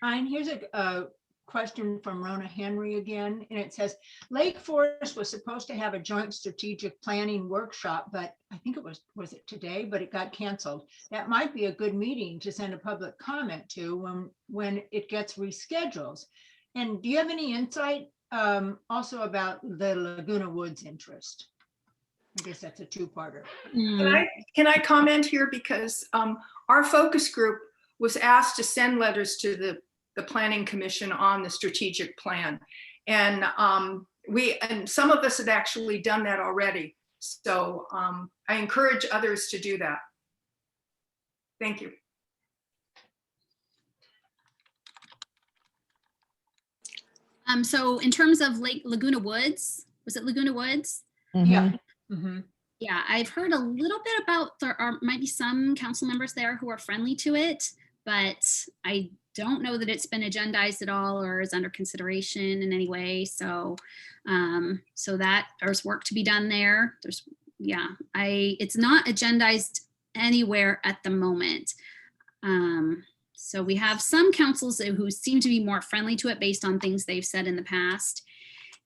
And here's a question from Rona Henry again, and it says, Lake Forest was supposed to have a joint strategic planning workshop, but I think it was it today, but it got canceled. That might be a good meeting to send a public comment to when it gets rescheduled. And do you have any insight also about the Laguna Woods interest? I guess that's a two-parter. Can I comment here? Because our focus group was asked to send letters to the Planning Commission on the strategic plan. And some of us had actually done that already. So I encourage others to do that. Thank you. So in terms of Laguna Woods, was it Laguna Woods? Yeah. Mhm. Yeah, I've heard a little bit about, might be some council members there who are friendly to it, but I don't know that it's been agendized at all or is under consideration in any way. So, so that there's work to be done there. It's not agendized anywhere at the moment. So we have some councils who seem to be more friendly to it based on things they've said in the past.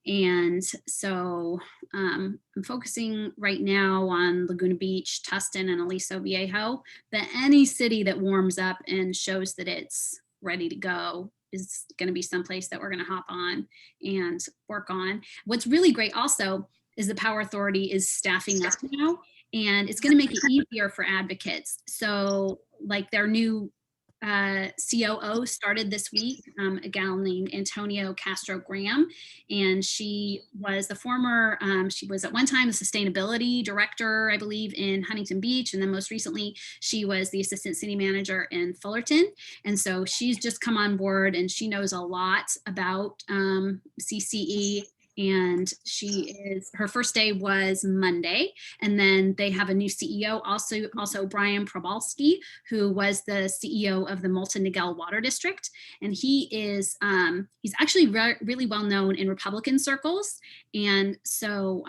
And so I'm focusing right now on Laguna Beach, Tustin, and Aliso Viejo. But any city that warms up and shows that it's ready to go is going to be someplace that we're going to hop on and work on. What's really great also is the Power Authority is staffing up now, and it's going to make it easier for advocates. So like their new COO started this week, a gal named Antonio Castro Graham, and she was the former, she was at one time the sustainability director, I believe, in Huntington Beach, and then most recently she was the assistant city manager in Fullerton. And so she's just come on board and she knows a lot about CCE. And her first day was Monday, and then they have a new CEO, also Brian Probalski, who was the CEO of the Malta-Niguel Water District, and he's actually really well known in Republican circles, and so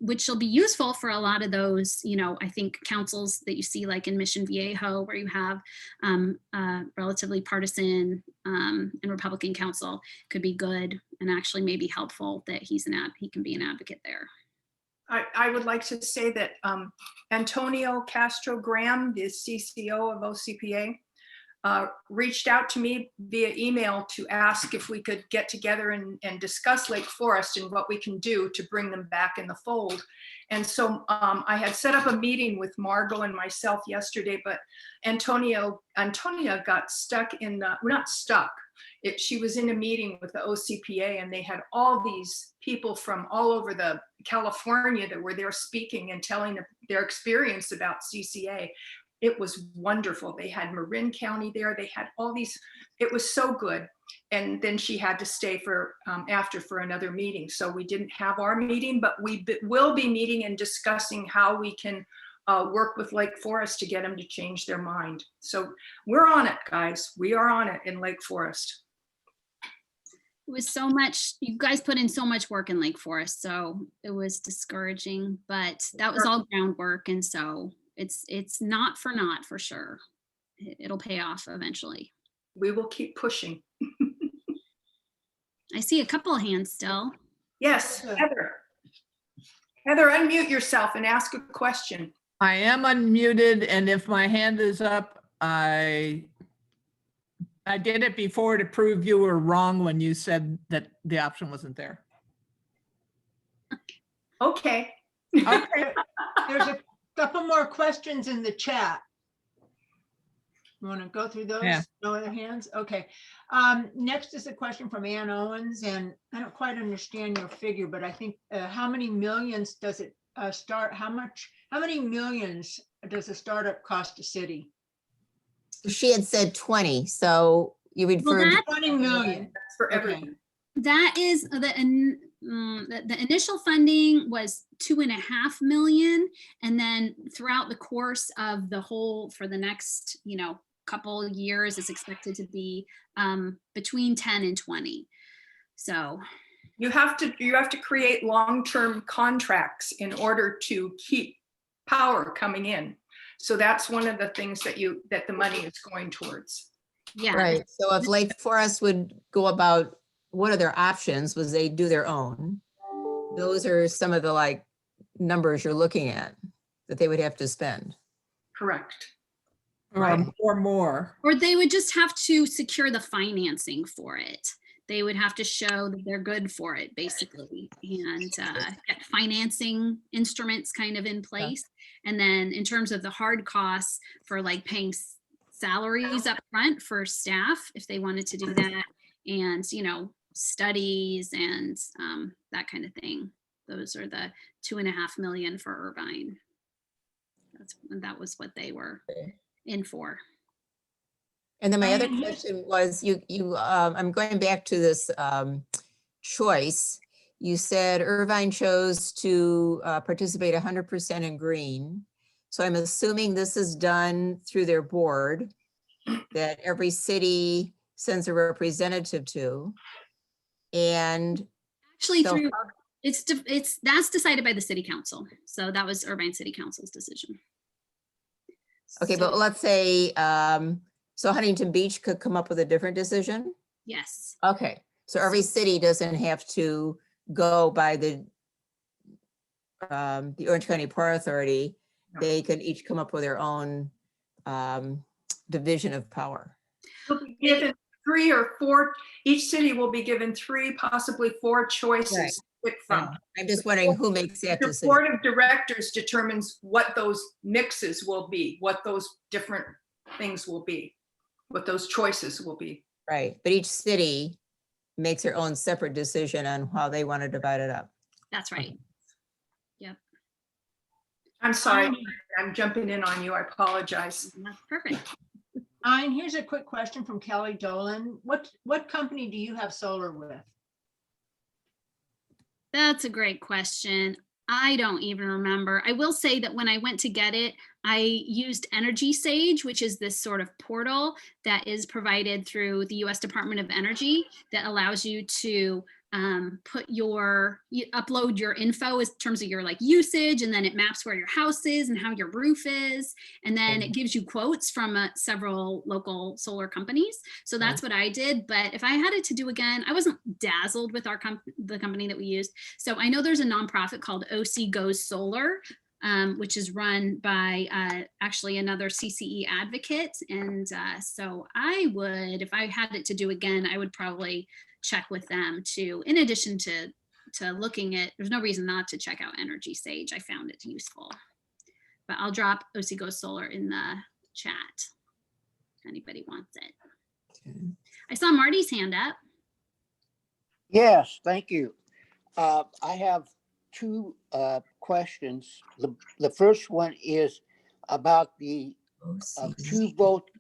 which will be useful for a lot of those, I think councils that you see like in Mission Viejo, where you have relatively partisan and Republican council, could be good and actually maybe helpful that he can be an advocate there. I would like to say that Antonio Castro Graham, the CCO of OCPA, reached out to me via email to ask if we could get together and discuss Lake Forest and what we can do to bring them back in the fold. And so I had set up a meeting with Margot and myself yesterday, but Antonia got stuck in the, not stuck, she was in a meeting with the OCPA, and they had all these people from all over the California that were there speaking and telling their experience about CCA. It was wonderful. They had Marin County there. They had all these, it was so good. And then she had to stay for another meeting. So we didn't have our meeting, but we will be meeting and discussing how we can work with Lake Forest to get them to change their mind. So we're on it, guys. We are on it in Lake Forest. It was so much, you guys put in so much work in Lake Forest, so it was discouraging, but that was all groundwork. And so it's not for sure. It'll pay off eventually. We will keep pushing. I see a couple of hands still. Yes, Heather. Heather, unmute yourself and ask a question. I am unmuted, and if my hand is up, I did it before to prove you were wrong when you said that the option wasn't there. Okay. Okay, there's a couple more questions in the chat. You want to go through those? Yeah. No other hands? Okay. Next is a question from Ann Owens, and I don't quite understand your figure, but I think how many millions does it start? How many millions does a startup cost a city? She had said 20, so you referred to 20 million. That's for everyone. Okay. That is the initial funding was 2.5 million, and then throughout the course of the whole, for the next couple years, is expected to be between 10 and 20. So you have to create long-term contracts in order to keep power coming in. So that's one of the things that the money is going towards. yeah, right. So if Lake Forest would go about, what are their options? Was they do their own? Those are some of the numbers you're looking at that they would have to spend. Correct. Right. Or more. or they would just have to secure the financing for it. They would have to show that they're good for it, basically, and get financing instruments kind of in place. And then in terms of the hard costs for paying salaries up front for staff, if they wanted to do that, and studies and that kind of thing. Those are the 2.5 million for Irvine. That was what they were in for. And then my other Diane, here's- question was, I'm going back to this choice. You said Irvine chose to participate 100% in green. So I'm assuming this is done through their board that every city sends a representative to. And Actually, so through, that's decided by the city council. So that was Irvine City Council's decision. okay, So, but let's say, so Huntington Beach could come up with a different decision? yes, Okay, so every city doesn't have to go by the Orange County Port Authority. No. They could each come up with their own division of power. You'll be given 3 or 4, each city will be given 3, possibly 4 choices Right. to pick from. I'm just wondering who makes that The decision. board of directors determines what those mixes will be, what those different things will be, what those choices will be. Right, but each city makes their own separate decision on how they want to divide it up. that's right. I'm sorry, I'm jumping in on you. I apologize. That's perfect. Ayn, here's a quick question from Kelly Dolan. What company do you have solar with? That's a great question. I don't even remember. I will say that when I went to get it, I used Energy Sage, which is this sort of portal that is provided through the US Department of Energy that allows you to upload your info in terms of your like usage, and then it maps where your house is and how your roof is, and then it gives you quotes from several local solar companies. So that's what I did. But if I had it to do again, I wasn't dazzled with our the company that we used. So I know there's a nonprofit called OC Goes Solar, which is run by actually another CCE advocate. And so I would, if I had it to do again, I would probably check with them too, in addition to looking at, there's no reason not to check out Energy Sage. I found it useful. But I'll drop OC Goes Solar in the chat if anybody wants it. Okay. I saw Marty's hand up. Yes, thank you. I have 2 questions. The first one is about the 2-vote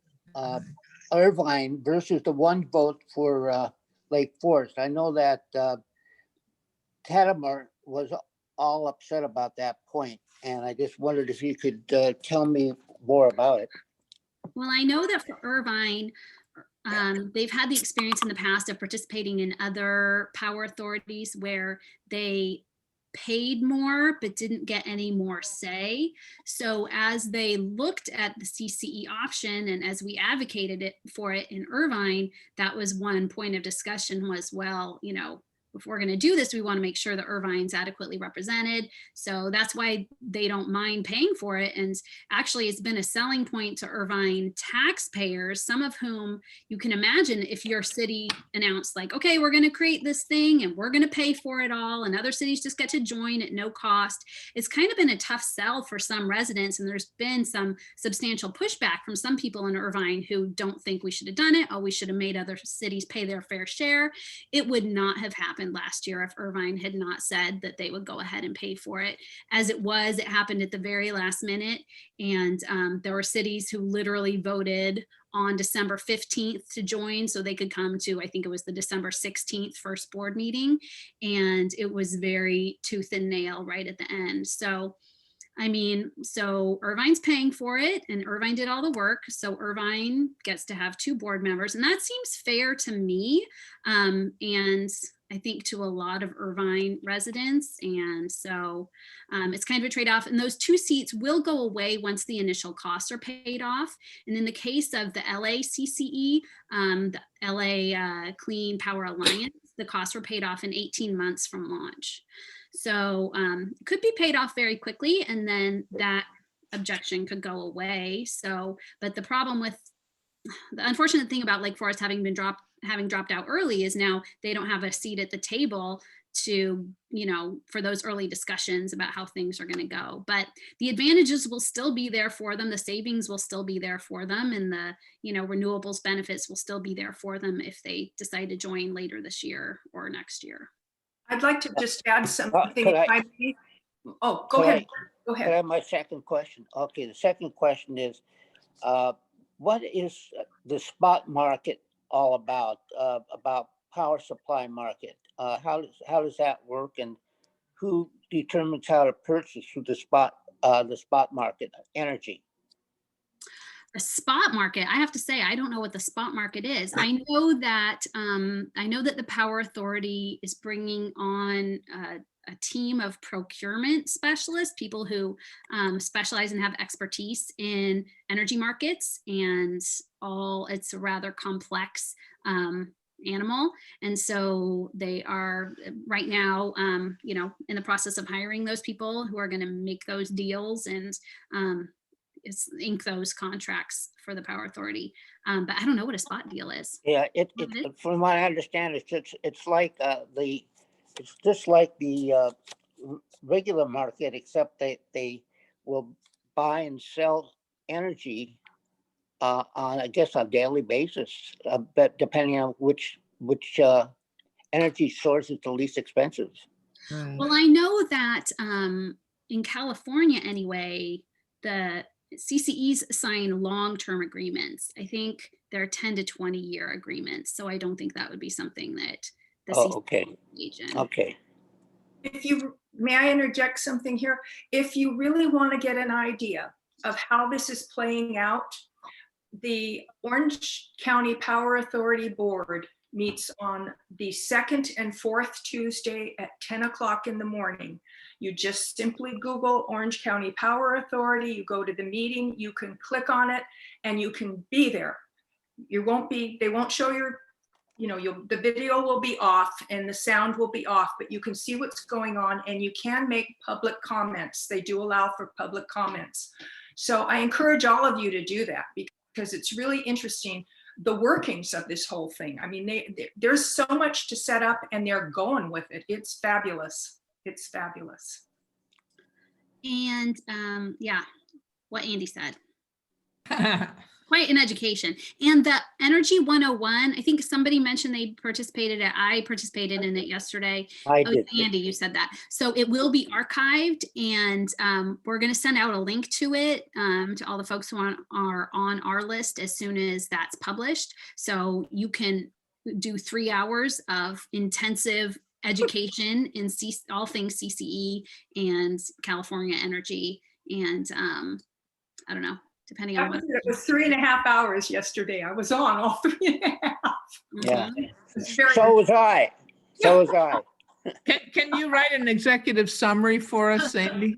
Irvine versus the 1 vote for Lake Forest. I know that Tatimer was all upset about that point, and I just wondered if you could tell me more about it. Well, I know that for Irvine, they've had the experience in the past of participating in other power authorities where they paid more but didn't get any more say. So as they looked at the CCE option and as we advocated for it in Irvine, that was one point of discussion was, well, you know, if we're going to do this, we want to make sure that Irvine's adequately represented. So that's why they don't mind paying for it. And actually, it's been a selling point to Irvine taxpayers, some of whom you can imagine if your city announced like, okay, we're going to create this thing and we're going to pay for it all, and other cities just get to join at no cost. It's kind of been a tough sell for some residents. And there's been some substantial pushback from some people in Irvine who don't think we should have done it. Oh, we should have made other cities pay their fair share. It would not have happened last year if Irvine had not said that they would go ahead and pay for it. As it was, it happened at the very last minute. And there were cities who literally voted on December 15th to join so they could come to, I think it was the December 16th first board meeting. And it was very tooth and nail right at the end. So I mean, so Irvine's paying for it and Irvine did all the work. So Irvine gets to have 2 board members, and that seems fair to me. And I think to a lot of Irvine residents. And so it's kind of a trade-off, and those 2 seats will go away once the initial costs are paid off. And in the case of the LA CCE, the LA Clean Power Alliance, the costs were paid off in 18 months from launch. So it could be paid off very quickly, and then that objection could go away. So, but the problem with the unfortunate thing about Lake Forest having dropped out early is now they don't have a seat at the table to, you know, for those early discussions about how things are going to go. But the advantages will still be there for them. The savings will still be there for them, and the, you know, renewables benefits will still be there for them if they decide to join later this year or next year. I'd like to just add something. could I- Oh, go Could ahead. Go Could I ahead. have my second question? Okay, the second question is, what is the spot market all about power supply market? How does that work, and who determines how to purchase through the spot market energy? The spot market, I have to say, I don't know what the spot market is. I know that the Power Authority is bringing on a team of procurement specialists, people who specialize and have expertise in energy markets, and it's a rather complex animal. And so they are right now, in the process of hiring those people who are going to make those deals and ink those contracts for the Power Authority. But I don't know what a spot deal is. Yeah, from what I understand, it's like it's just like the regular market, except they will buy and sell energy on, I guess, a daily basis, but depending on which energy source is the least expensive. Right. Well, I know that in California anyway, the CCEs sign long-term agreements. I think they're 10 to 20-year agreements. So I don't think that would be something that the CCE Okay. would engage in. Okay. May I interject something here? If you really want to get an idea of how this is playing out, the Orange County Power Authority Board meets on the second and fourth Tuesday at 10 o'clock in the morning. You just simply Google Orange County Power Authority, you go to the meeting, you can click on it, and you can be there. They won't show your, the video will be off and the sound will be off, but you can see what's going on and you can make public comments. They do allow for public comments. So I encourage all of you to do that, because it's really interesting, the workings of this whole thing. I mean, there's so much to set up and they're going with it. It's fabulous. It's fabulous. And yeah, what Andy said. Quite an education. And the Energy 101, I think somebody mentioned they participated in it. I participated in it yesterday. I Oh, did. Andy, you said that. So it will be archived, and we're going to send out a link to it to all the folks who are on our list as soon as that's published. So you can do 3 hours of intensive education in all things CCE and California energy. And I don't know, depending on what. It was 3.5 hours yesterday. I was on all 3.5. Yeah. It's very So was I. So was I. Can you write an executive summary for us, Sandy?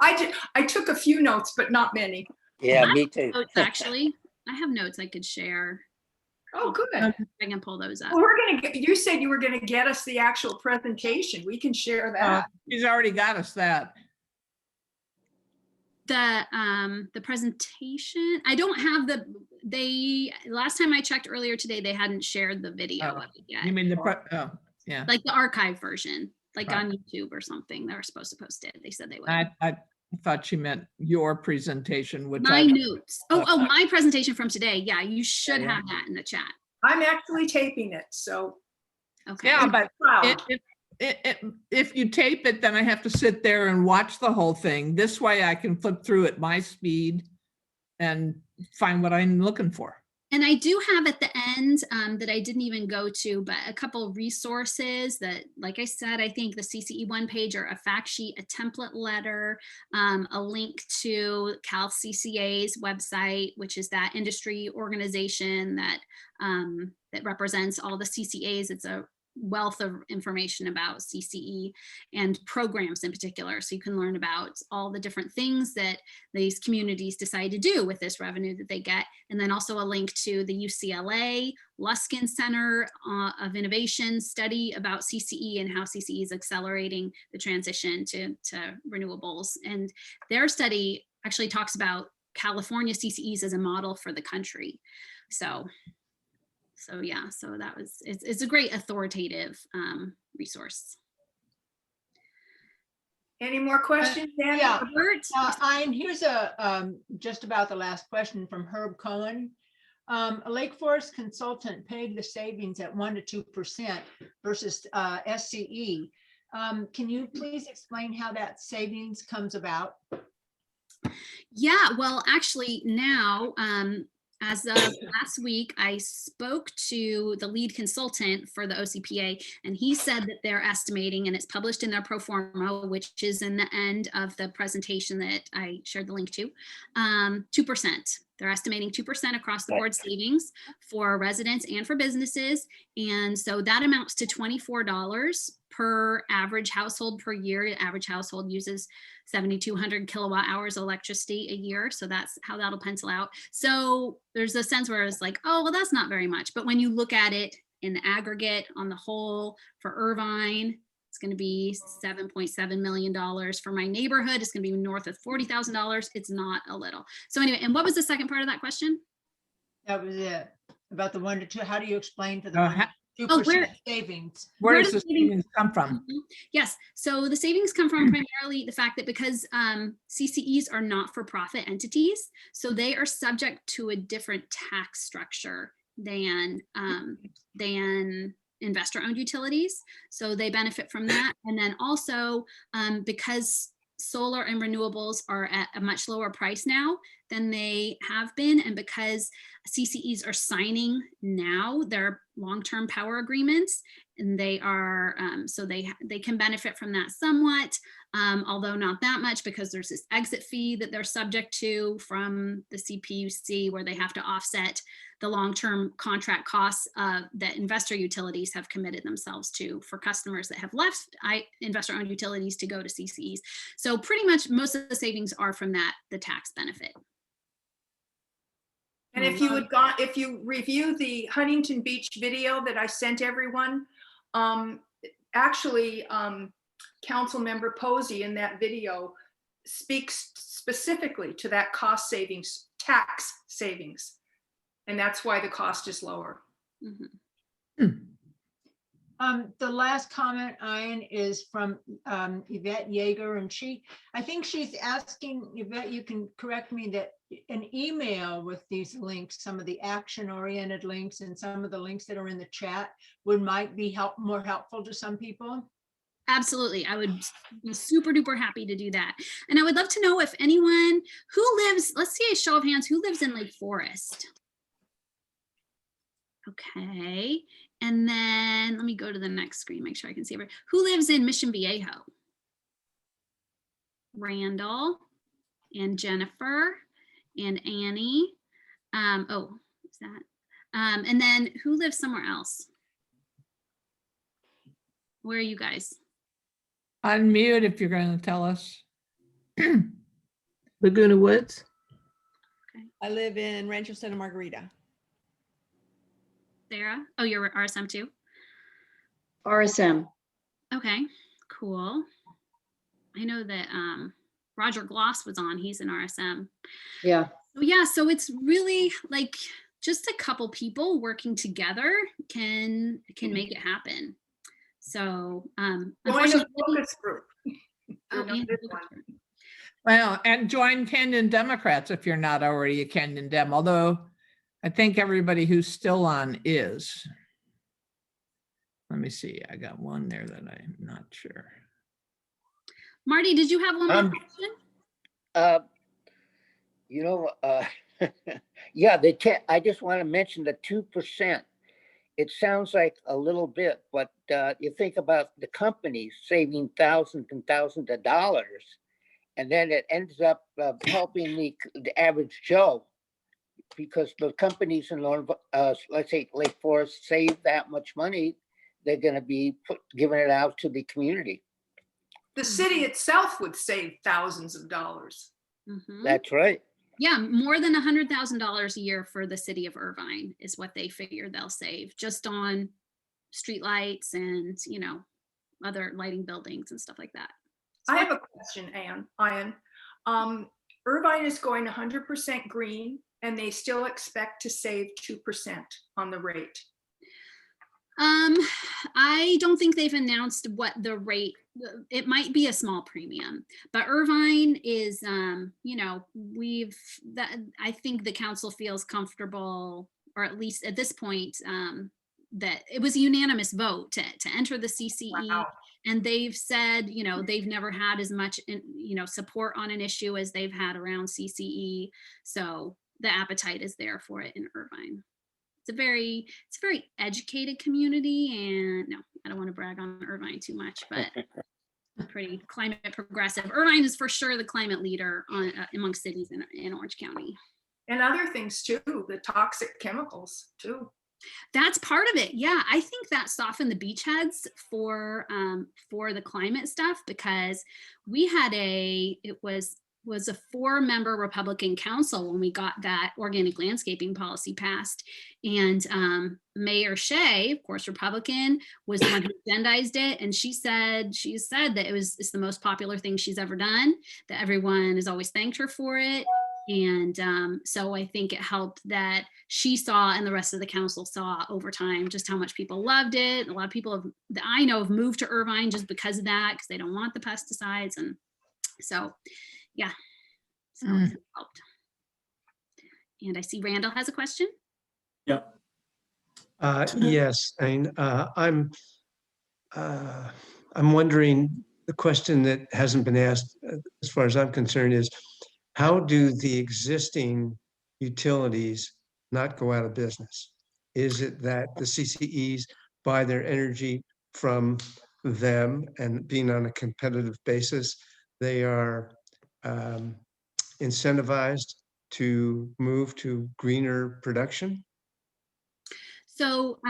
I took a few notes, but not many. Yeah, me too. Notes, actually, I have notes I could share. Oh, good. I can pull those up. Well, you said you were going to get us the actual presentation. We can share that. He's already got us that. The presentation, I don't have last time I checked earlier today, they hadn't shared the video of it yet. You mean yeah. Like the archive version, like Right. on YouTube or something. They were supposed to post it. They said they would. I thought you meant your presentation, which My notes. Oh, my presentation from today. Yeah, you should Yeah. have that in the chat. I'm actually taping it, so. Okay. Yeah, but Proud. if you tape it, then I have to sit there and watch the whole thing. This way I can flip through at my speed and find what I'm looking for. And I do have at the end that I didn't even go to, but a couple resources that, like I said, I think the CCE one pager, a fact sheet, a template letter, a link to CalCCA's website, which is that industry organization that that represents all the CCAs. It's a wealth of information about CCE and programs in particular. So you can learn about all the different things that these communities decide to do with this revenue that they get. And then also a link to the UCLA Luskin Center of Innovation study about CCE and how CCE is accelerating the transition to renewables. And their study actually talks about California CCEs as a model for the country. So yeah, so it's a great authoritative resource. Any more questions, Dan? Yeah. Robert? And here's just about the last question from Herb Cohen. A Lake Forest consultant paid the savings at 1 to 2% versus SCE. Can you please explain how that savings comes about? Yeah, well, actually now, as of last week, I spoke to the lead consultant for the OCPA, and he said that they're estimating, and it's published in their pro forma, which is in the end of the presentation that I shared the link to, 2%. They're estimating 2% across the board savings for residents and for businesses. And so that amounts to $24 per average household per year. The average household uses 7,200 kilowatt hours of electricity a year. So that's how that'll pencil out. So there's a sense where it's like, oh, well, that's not very much. But when you look at it in the aggregate on the whole for Irvine, it's going to be $7.7 million. For my neighborhood, it's going to be north of $40,000. It's not a little. So anyway, and what was the second part of that question? That was it. About the 1 to 2. How do you explain to the Uh, 2% oh, where- savings? Where does the savings come from? Yes, so the savings come from primarily the fact that because CCEs are not for profit entities, so they are subject to a different tax structure than investor-owned utilities. So they benefit from that. And then also because solar and renewables are at a much lower price now than they have been, and because CCEs are signing now their long-term power agreements, and they are so they can benefit from that somewhat, although not that much, because there's this exit fee that they're subject to from the CPUC, where they have to offset the long-term contract costs that investor utilities have committed themselves to for customers that have left investor-owned utilities to go to CCEs. So pretty much most of the savings are from that, the tax benefit. And if you review the Huntington Beach video that I sent everyone, actually, Council Member Posey in that video speaks specifically to that cost savings, tax savings. And that's why the cost is lower. Mm-hmm. The last comment, Ayn, is from Yvette Yeager, and I think she's asking, Yvette, you can correct me, that an email with these links, some of the action-oriented links and some of the links that are in the chat might be more helpful to some people. Absolutely. I would be super duper happy to do that. And I would love to know if anyone who lives, let's see a show of hands, who lives in Lake Forest? Okay. And then let me go to the next screen, make sure I can see everyone. Who lives in Mission Viejo? Randall and Jennifer and Annie. Oh, what's that? And then who lives somewhere else? Where are you guys? Unmute if you're going to tell us. Laguna Woods. I live in Rancho Santa Margarita. Sarah? Oh, you're RSM too? RSM. Okay, cool. I know that Roger Gloss was on, he's an RSM. Yeah. So yeah, so it's really like just a couple people working together can make it happen. So Join a unfortunately, focus group. oh, You're yeah, not this one. Well, and join Kenyon Democrats if you're not already a Kenyon Dem, although I think everybody who's still on is. Let me see, I got one there that I'm not sure. Marty, did you have one more question? Yeah, I just want to mention the 2%. It sounds like a little bit, but you think about the companies saving thousands and thousands of dollars, and then it ends up helping the average Joe, because the companies in let's say Lake Forest save that much money, they're going to be giving it out to the community. The city itself would save thousands of dollars. Mhm. That's right. Yeah, more than $100,000 a year for the city of Irvine is what they figure they'll save just on streetlights and, other lighting buildings and stuff like that. So I have a question, Ayn. Irvine is going 100% green, and they still expect to save 2% on the rate. I don't think they've announced what the rate, it might be a small premium, but Irvine is, I think the council feels comfortable, or at least at this point, that it was a unanimous vote to enter the CCE. Wow. And they've said, they've never had as much, support on an issue as they've had around CCE. So the appetite is there for it in Irvine. It's a very educated community, and no, I don't want to brag on Irvine too much, but pretty climate progressive. Irvine is for sure the climate leader among cities in Orange County. And other things too, the toxic chemicals too. That's part of it. Yeah, I think that softened the beachheads for the climate stuff, because we had it was a 4-member Republican council when we got that organic landscaping policy passed. And Mayor Shea, of course, Republican, was the one who agendized it. And she said that it's the most popular thing she's ever done, that everyone has always thanked her for it. And so I think it helped that she saw, and the rest of the council saw over time, just how much people loved it. A lot of people that I know have moved to Irvine just because of that, because they don't want the pesticides. And so, yeah, so it helped. And I see Randall has a question. Yeah. Yes, Ayn, I'm wondering, the question that hasn't been asked, as far as I'm concerned, is how do the existing utilities not go out of business? Is it that the CCEs buy their energy from them, and being on a competitive basis, they are incentivized to move to greener production? So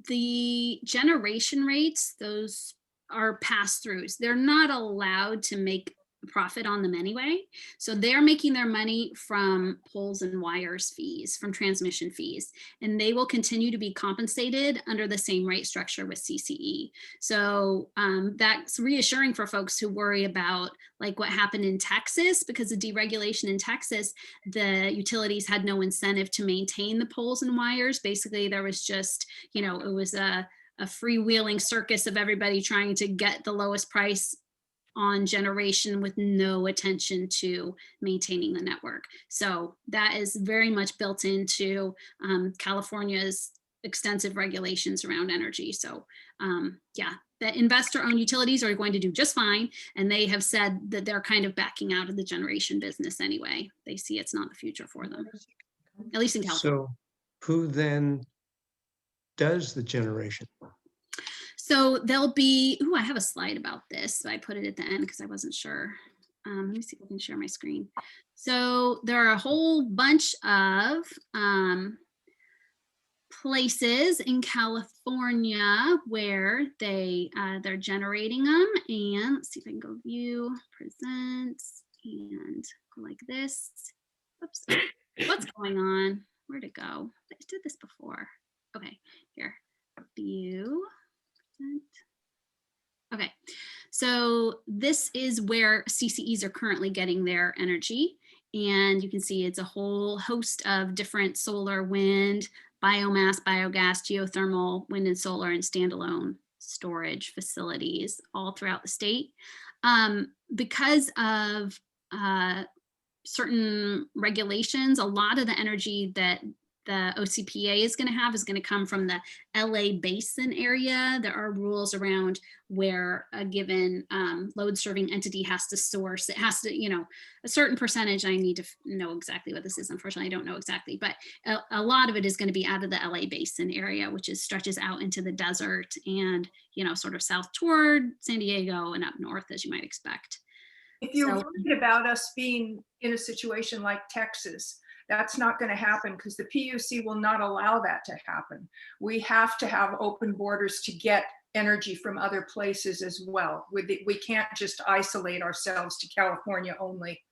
the generation rates, those are pass-throughs. They're not allowed to make profit on them anyway. So they're making their money from poles and wires fees, from transmission fees, and they will continue to be compensated under the same rate structure with CCE. So that's reassuring for folks who worry about like what happened in Texas, because of deregulation in Texas, the utilities had no incentive to maintain the poles and wires. Basically, there was just, it was a freewheeling circus of everybody trying to get the lowest price on generation with no attention to maintaining the network. So that is very much built into California's extensive regulations around energy. So yeah, the investor-owned utilities are going to do just fine. And they have said that they're kind of backing out of the generation business anyway. They see it's not the future for them, at least in California. So who then does the generation? So there'll be, I have a slide about this. So I put it at the end because I wasn't sure. Let me see if I can share my screen. So there are a whole bunch of places in California where they're generating them. And let's see if I can go view, present, and go like this. Oops, what's going on? Where'd it go? I did this before. Okay, here, view. Okay, so this is where CCEs are currently getting their energy. And you can see it's a whole host of different solar, wind, biomass, biogas, geothermal, wind and solar, and standalone storage facilities all throughout the state. Because of certain regulations, a lot of the energy that the OCPA is going to come from the LA basin area. There are rules around where a given load serving entity has to source. It has to, a certain percentage. I need to know exactly what this is. Unfortunately, I don't know exactly, but a lot of it is going to be out of the LA basin area, which stretches out into the desert and, sort of south toward San Diego and up north, as you might expect. If you're worried about us being in a situation like Texas, that's not going to happen because the PUC will not allow that to happen. We have to have open borders to get energy from other places as well. We can't just isolate ourselves to California only.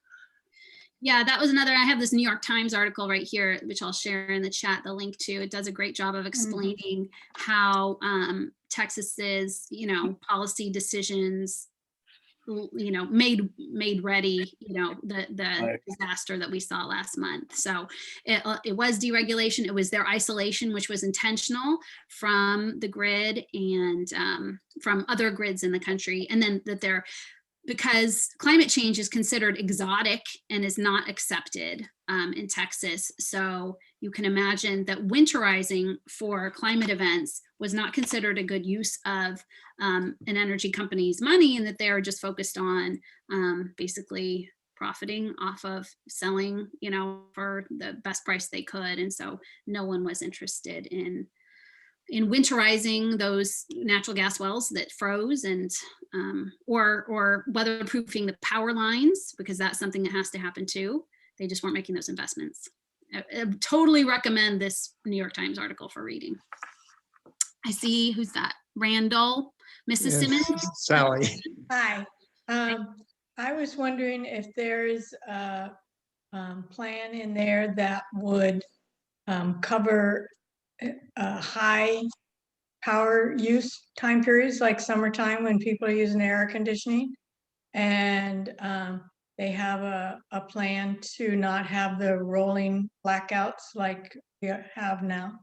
Yeah, that was another, I have this New York Times article right here, which I'll share in the chat, the link to. It does a great job of explaining how Texas's, policy decisions made ready, the disaster that we saw last month. So it was deregulation. It was their isolation, which was intentional from the grid and from other grids in the country. And then that they're because climate change is considered exotic and is not accepted in Texas. So you can imagine that winterizing for climate events was not considered a good use of an energy company's money, and that they are just focused on basically profiting off of selling, you know, for the best price they could. And so no one was interested in winterizing those natural gas wells that froze, and or weatherproofing the power lines, because that's something that has to happen too. They just weren't making those investments. I totally recommend this New York Times article for reading. I see, who's that? Randall, Mrs. Yes, Simmons? Sally. Hi. I was wondering if there's a plan in there that would cover high power use time periods like summertime when people are using air conditioning, and they have a plan to not have the rolling blackouts like we have now.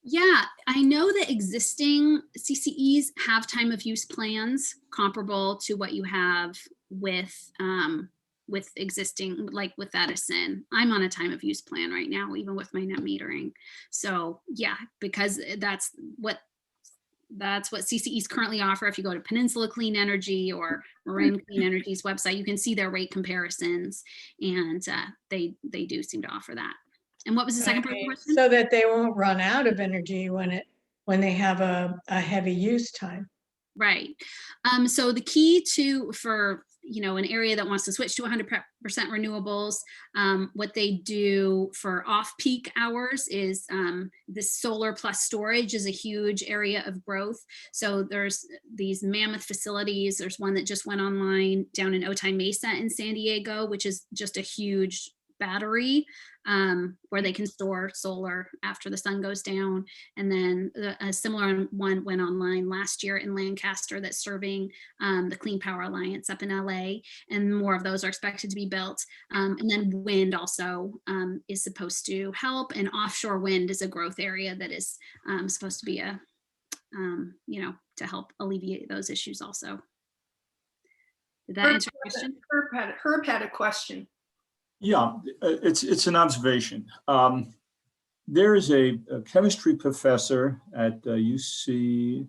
Yeah, I know that existing CCEs have time of use plans comparable to what you have with existing, like with Edison. I'm on a time of use plan right now, even with my net metering. So yeah, because that's what CCEs currently offer. If you go to Peninsula Clean Energy or Marin Clean Energy's website, you can see their rate comparisons, and they do seem to offer that. And what was the second part of the question? So that they won't run out of energy when they have a heavy use time. Right. So the key for an area that wants to switch to 100% renewables, what they do for off-peak hours is this solar plus storage is a huge area of growth. So there's these mammoth facilities. There's one that just went online down in Otay Mesa in San Diego, which is just a huge battery where they can store solar after the sun goes down. And then a similar one went online last year in Lancaster that's serving the Clean Power Alliance up in LA, and more of those are expected to be built. And then wind also is supposed to help, and offshore wind is a growth area that is supposed to be to help alleviate those issues also. Did that answer your question? Herb had a question. Yeah, it's an observation. There is a chemistry professor at UCI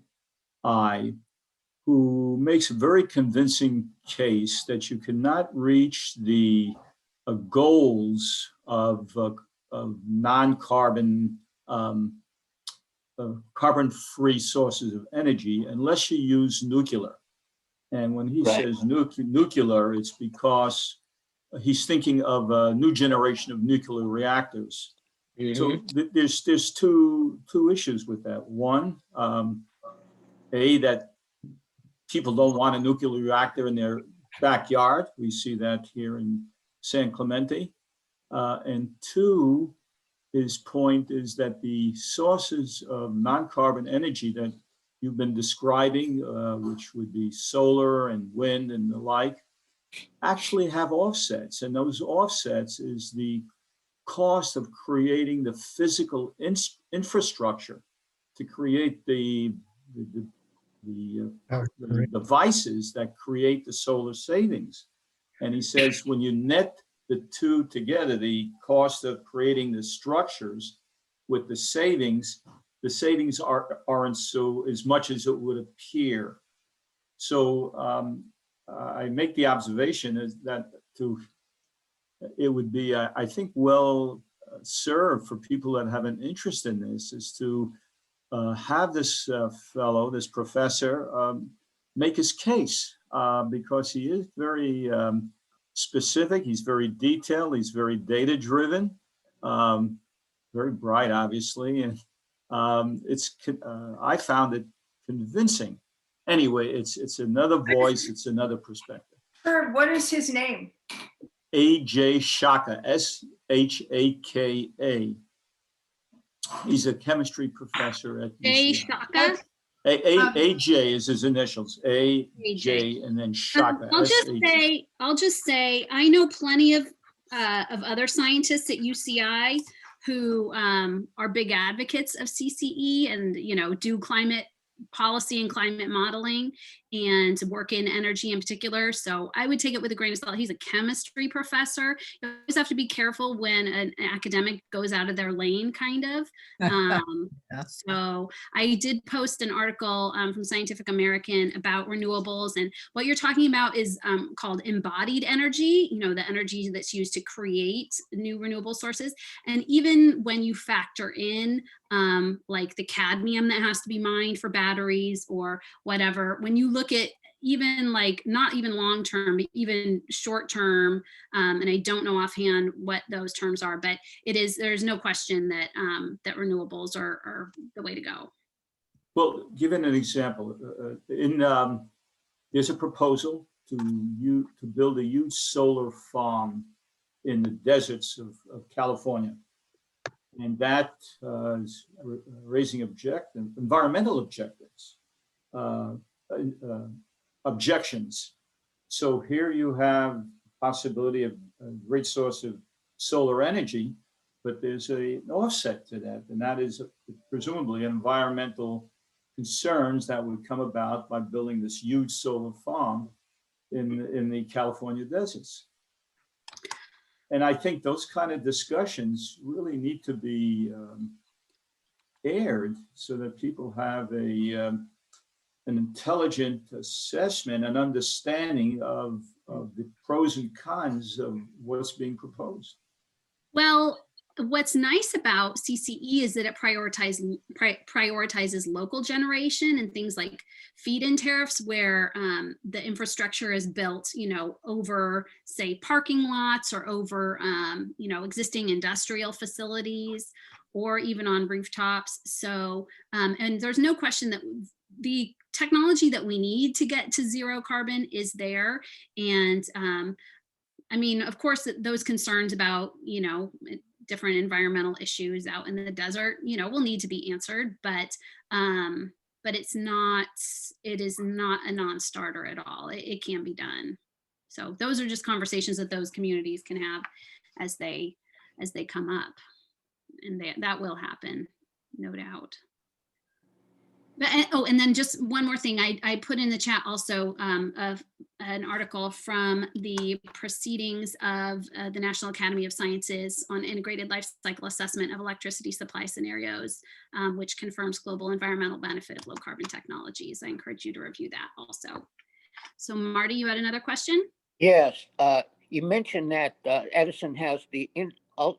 who makes a very convincing case that you cannot reach the goals of non-carbon, carbon-free sources of energy unless you use nuclear. And when he says nuclear, it's because he's thinking of a new generation of nuclear reactors. So there's two issues with that. One, that people don't want a nuclear reactor in their backyard. We see that here in San Clemente. And two, his point is that the sources of non-carbon energy that you've been describing, which would be solar and wind and the like, actually have offsets. And those offsets is the cost of creating the physical infrastructure to create the devices that create the solar savings. And he says when you net the two together, the cost of creating the structures with the savings aren't so as much as it would appear. So I make the observation is that it would be, I think, well served for people that have an interest in this is to have this fellow, this professor, make his case because he is very specific. He's very detailed. He's very data driven, very bright, obviously. And I found it convincing. Anyway, it's another voice. It's another perspective. Herb, what is his name? A.J. Shaka, S-H-A-K-A. He's a chemistry professor at A. UCI. Shaka? A.J. is his initials, A.J. and then Shaka. I'll just say, I know plenty of other scientists at UCI who are big advocates of CCE and, do climate policy and climate modeling and work in energy in particular. So I would take it with a grain of salt. He's a chemistry professor. You always have to be careful when an academic goes out of their lane, kind of. So I did post an article from Scientific American about renewables, and what you're talking about is called embodied energy, you know, the energy that's used to create new renewable sources. And even when you factor in like the cadmium that has to be mined for batteries or whatever, when you look at even like not even long term, but even short term, and I don't know offhand what those terms are, but there's no question that that renewables are the way to go. Well, given an example, there's a proposal to build a huge solar farm in the deserts of California. And that is raising environmental objections. So here you have possibility of a great source of solar energy, but there's an offset to that, and that is presumably environmental concerns that would come about by building this huge solar farm in the California deserts. And I think those kind of discussions really need to be aired so that people have an intelligent assessment and understanding of the pros and cons of what's being proposed. Well, what's nice about CCE is that it prioritizes local generation and things like feed-in tariffs, where the infrastructure is built, you know, over, say, parking lots or over, you know, existing industrial facilities or even on rooftops. So, and there's no question that the technology that we need to get to zero carbon is there. And I mean, of course, those concerns about, you know, different environmental issues out in the desert, you know, will need to be answered, but it is not a non-starter at all. It can be done. So those are just conversations that those communities can have as they come up, and that will happen, no doubt. But, and then just one more thing, I put in the chat also of an article from the proceedings of the National Academy of Sciences on integrated life cycle assessment of electricity supply scenarios, which confirms global environmental benefit of low carbon technologies. I encourage you to review that also. So Marty, you had another question? Yes, you mentioned that Edison has the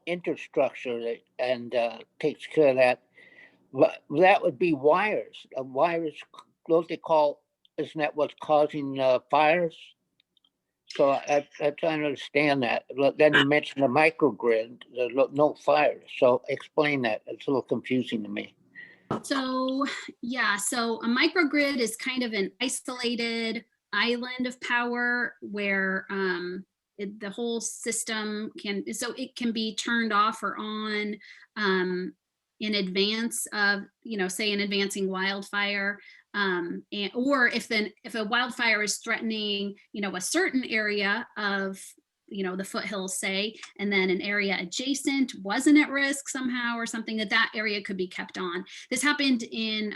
infrastructure and takes care of that. That would be wires. Wires, don't they call, isn't that what's causing fires? So I'm trying to understand that. Then you mentioned the microgrid, there's no fires. So explain that. It's a little confusing to me. So yeah, so a microgrid is kind of an isolated island of power where the whole system it can be turned off or on in advance of, you know, say an advancing wildfire, or if a wildfire is threatening, you know, a certain area of, you know, the foothills, say, and then an area adjacent wasn't at risk somehow or something, that area could be kept on. This happened in,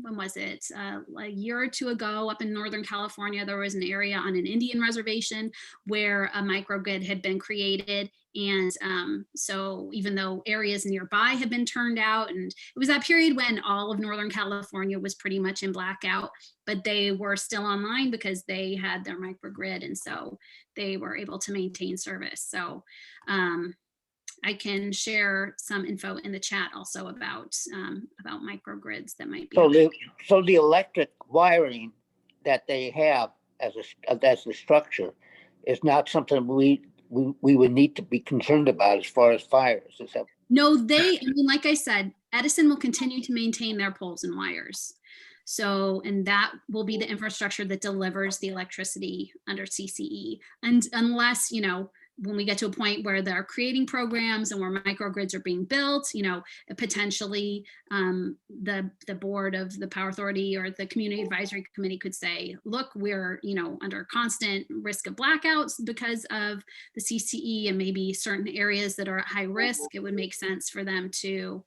when was it? A year or two ago up in Northern California, there was an area on an Indian reservation where a microgrid had been created. And so even though areas nearby had been turned out, and it was that period when all of Northern California was pretty much in blackout, but they were still online because they had their microgrid, and so they were able to maintain service. So I can share some info in the chat also about microgrids that might be. So the electric wiring that they have as the structure is not something we would need to be concerned about as far as fires. Is that? No, I mean, like I said, Edison will continue to maintain their poles and wires. So, and that will be the infrastructure that delivers the electricity under CCE. And unless, you know, when we get to a point where they're creating programs and where microgrids are being built, potentially the board of the Power Authority or the Community Advisory Committee could say, look, we're, under constant risk of blackouts because of the CCE, and maybe certain areas that are at high risk, it would make sense for them to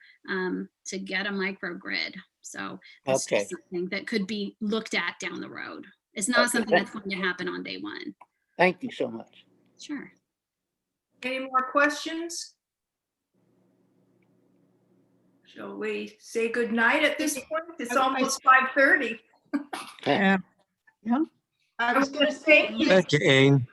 get a microgrid. So that's just something that could be looked at down the road. It's not something that's going to happen on day one. Thank you so much. Sure. Any more questions? Shall we say good night at this point? It's almost 5:30. Yeah. I was going to say, Thank you, Ayn.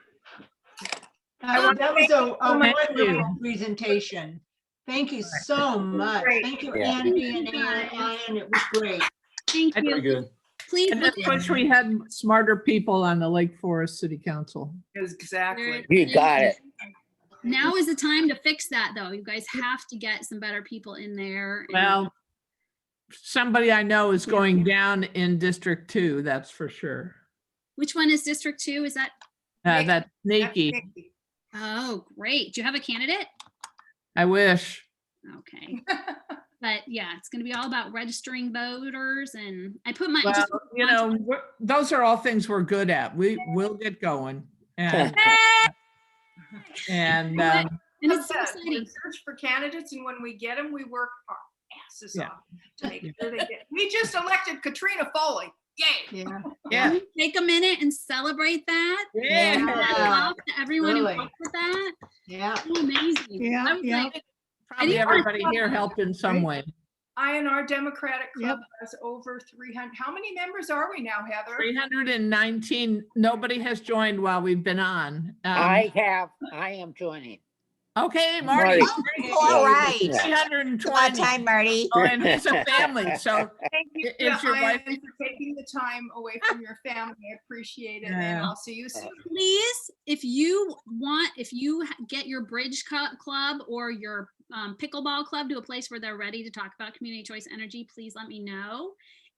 that was a Thank you. wonderful presentation. Thank you so much. Great. Thank you, Yeah. Andy and Ann. It was great. Thank Very you. good. Please I look just wish we had smarter people on the Lake Forest City Council. Exactly. You got it. Now is the time to fix that, though. You guys have to get some better people in there. and- Well, somebody I know is going down in District 2, that's for sure. Which one is District 2? Is that? That's That's Nikki. Nikki. Oh, great. Do you have a candidate? I wish. Okay. But yeah, it's going to be all about registering voters, and I put my. Well, just- those are all things we're good at. We will get going. And, and and it's so We're exciting. in search for candidates, and when we get them, we work our asses Yeah. off to make sure they get. We just elected Katrina Foley. Yay! Yeah. yeah. Can we take a minute and celebrate that? Yeah. Yeah. Off to everyone Really. who helped with that. Yeah. So amazing. Yeah, I was yeah. like, Probably everybody here helped in some way. INR Democratic Club has over 300. How many members are we now, Heather? 319. Nobody has joined while we've been on. I am joining. Okay, Marty. Marty. All right. Yeah. About 320. time, Marty. Oh, and he's a family, so Thank you, Is your wife- Ian, for taking the time away from your family. I appreciate it, and Yeah. I'll see you soon. please, if you get your bridge club or your pickleball club to a place where they're ready to talk about community choice energy, please let me know.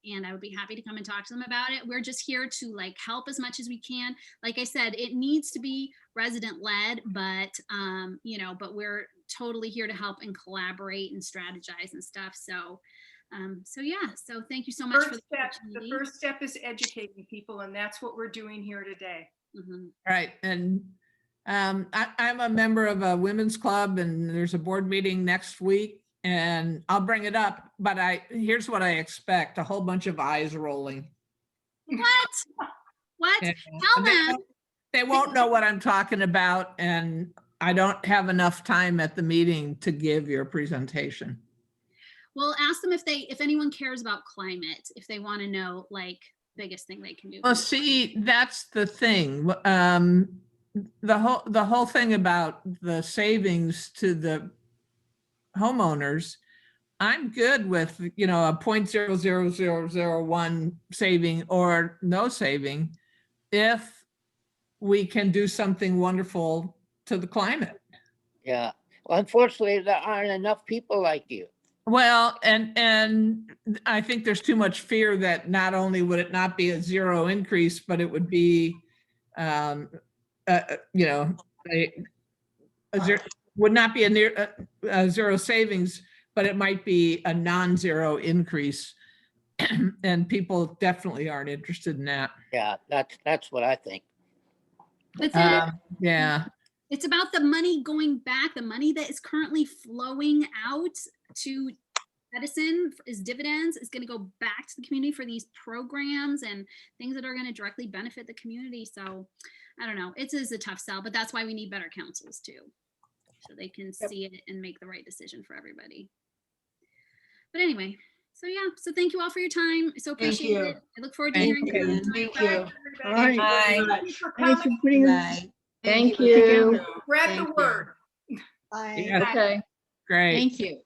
And I would be happy to come and talk to them about it. We're just here to help as much as we can. Like I said, it needs to be resident led, but but we're totally here to help and collaborate and strategize and stuff. So yeah, so thank you so much for the The opportunity. first step is educating people, and that's what we're doing here today. Mhm. right. And I'm a member of a women's club, and there's a board meeting next week, and I'll bring it up, but here's what I expect: a whole bunch of eyes rolling. What? And Tell they them. won't- They won't know what I'm talking about, and I don't have enough time at the meeting to give your presentation. Well, ask them if anyone cares about climate, if they want to know biggest thing they can do. Well, see, that's the thing. The whole thing about the savings to the homeowners, I'm good with, a 0.00001 saving or no saving if we can do something wonderful to the climate. Yeah. Well, unfortunately, there aren't enough people like you. Well, and I think there's too much fear that not only would it not be a zero increase, but it would be, would not be a zero savings, but it might be a non-zero increase. And people definitely aren't interested in that. Yeah, that's what I think. But then Yeah. it's about the money going back, the money that is currently flowing out to Edison is dividends, is going to go back to the community for these programs and things that are going to directly benefit the community. So I don't know, it is a tough sell, but that's why we need better councils too, so they can see it and make the right decision for everybody. But anyway, so yeah, so thank you all for your time. I so appreciate you. it. I look forward to Thank hearing you. from you. Thank Bye, you. everybody. All right. Bye. Thank you for Thanks for coming. putting in. Bye. Thank you. Spread the Thank you. word. Bye. Yeah. Okay. Great. Thank you.